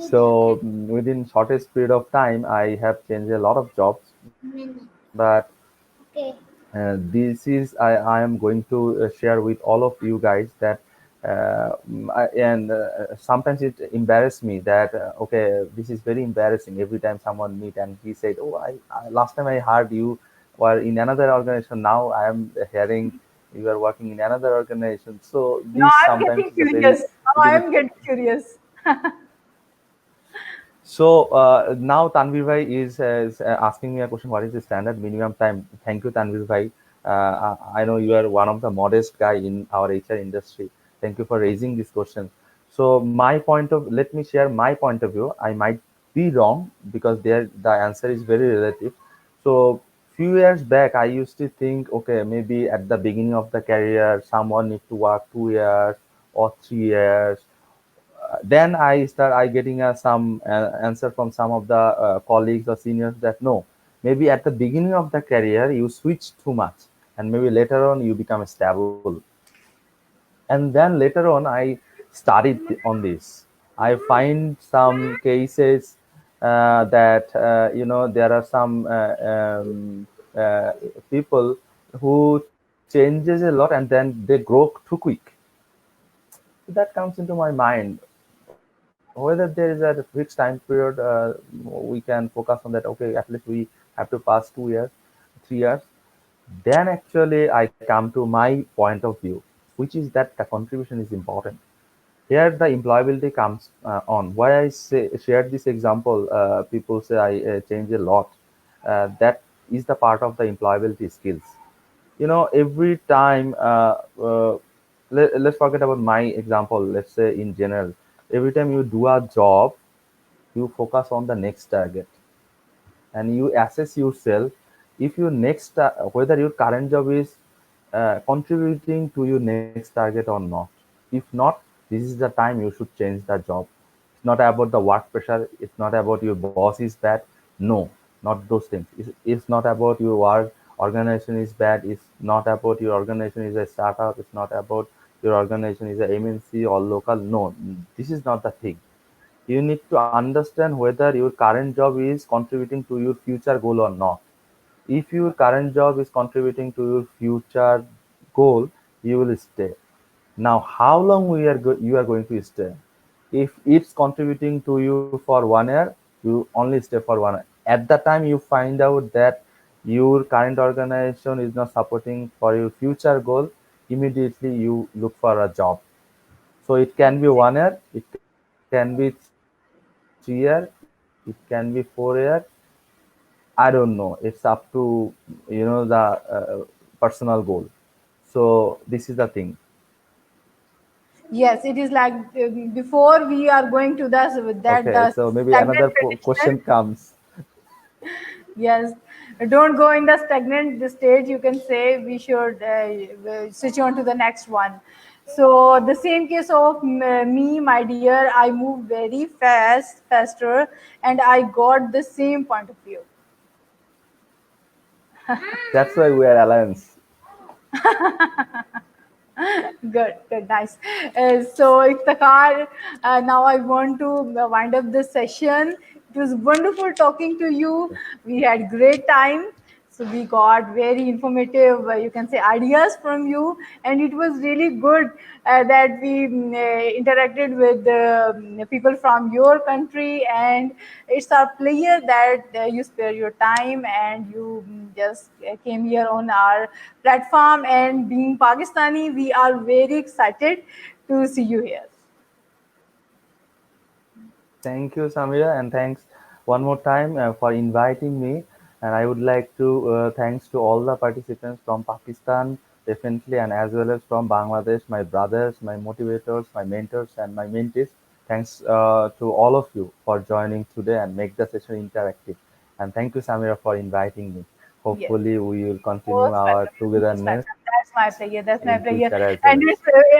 So within shortest period of time, I have changed a lot of jobs, but this is I am going to share with all of you guys that sometimes it embarrassed me that okay, this is very embarrassing every time someone meet and he said, oh, I last time I heard you were in another organization, now I am hearing you are working in another organization. So Now this I'm sometimes getting is a very curious. Now little bit. I'm getting curious. So now Tanvir Bhai is asking me a question. What is the standard minimum time? Thank you, Tanvir Bhai. I know you are one of the modest guy in our HR industry. Thank you for raising this question. So let me share my point of view. I might be wrong because there the answer is very relative. So few years back, I used to think, okay, maybe at the beginning of the career, someone need to work 2 years or 3 years. Then I getting some answer from some of the colleagues or seniors that no, maybe at the beginning of the career you switch too much, and maybe later on you become stable. And then later on I studied on this. I find some cases that there are some uh, people who changes a lot and then they grow too quick. So that comes into my mind whether there is a fixed time period, we can focus on that. Okay, at least we have to pass 2 years, 3 years. Then actually I come to my point of view, which is that the contribution is important. Here the employability comes on. Why I shared this example, people say I change a lot. That is the part of the employability skills. Every time let's forget about my example. Let's say in general, every time you do a job, you focus on the next target and you assess yourself if your next whether your current job is contributing to your next target or not. If not, this is the time you should change the job. It's not about the work pressure, it's not about your boss is bad. No, not those things. It's not about your work organization is bad. It's not about your organization is a startup. It's not about your organization is a MNC or local. No, this is not the thing. You need to understand whether your current job is contributing to your future goal or not. If your current job is contributing to your future goal, you will stay. Now, how long you are going to stay? If it's contributing to you for 1 year, you only stay for 1 year. At the time you find out that your current organization is not supporting for your future goal, immediately you look for a job. So it can be 1 year, it can be 3 year, it can be 4 year. I don't know. It's up to the personal goal. So this is the thing. Yes, it is like before we are going to Okay, the so maybe another stagnant condition. question comes. Yes, don't go in the stagnant stage. You can say we should switch on to the next one. So the same case of me, my dear, I moved very faster, and I got the same point of view. That's why we are alliance. Good, nice. So, Iftakhar, now I want to wind up this session. It was wonderful talking to you. We had great time. So we got very informative, you can say, ideas from you, and it was really good that we interacted with people from your country, and it's our pleasure that you spare your time and you just came here on our platform. And being Pakistani, we are very excited to see you here. Thank you, Samira, and thanks one more time for inviting me. And I would like to thanks to all the participants from Pakistan, definitely, and as well as from Bangladesh, my brothers, my motivators, my mentors, and my mentees. Thanks to all of you for joining today and make the session interactive. And thank you, Samira, for inviting me. Yes. Hopefully, we will continue Most our welcome. You're most togetherness welcome. That's my pleasure. That's my in pleasure. future as well as.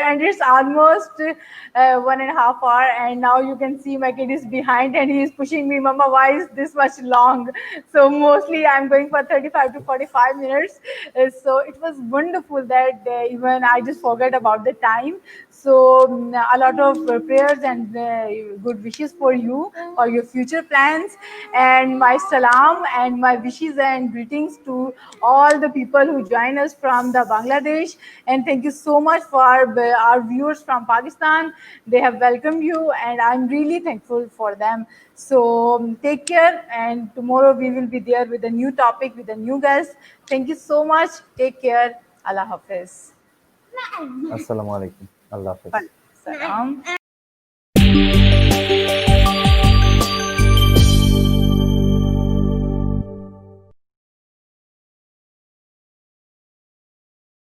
And it's almost 1.5 hour, and now you can see my kid is behind and he is pushing me. Mama, why is this much long? So mostly I'm going for 35 to 45 minutes. So it was wonderful that even I just forget about the time. So a lot of prayers and good wishes for you for your future plans, and my salam and my wishes and greetings to all the people who join us from the Bangladesh. And thank you so much for our viewers from Pakistan. They have welcomed you, and I'm really thankful for them. So take care, and tomorrow we will be there with a new topic with a new guest. Thank you so much. Take care. Allah Hafiz. Assalamu alaikum. Allah Hafiz. Salam.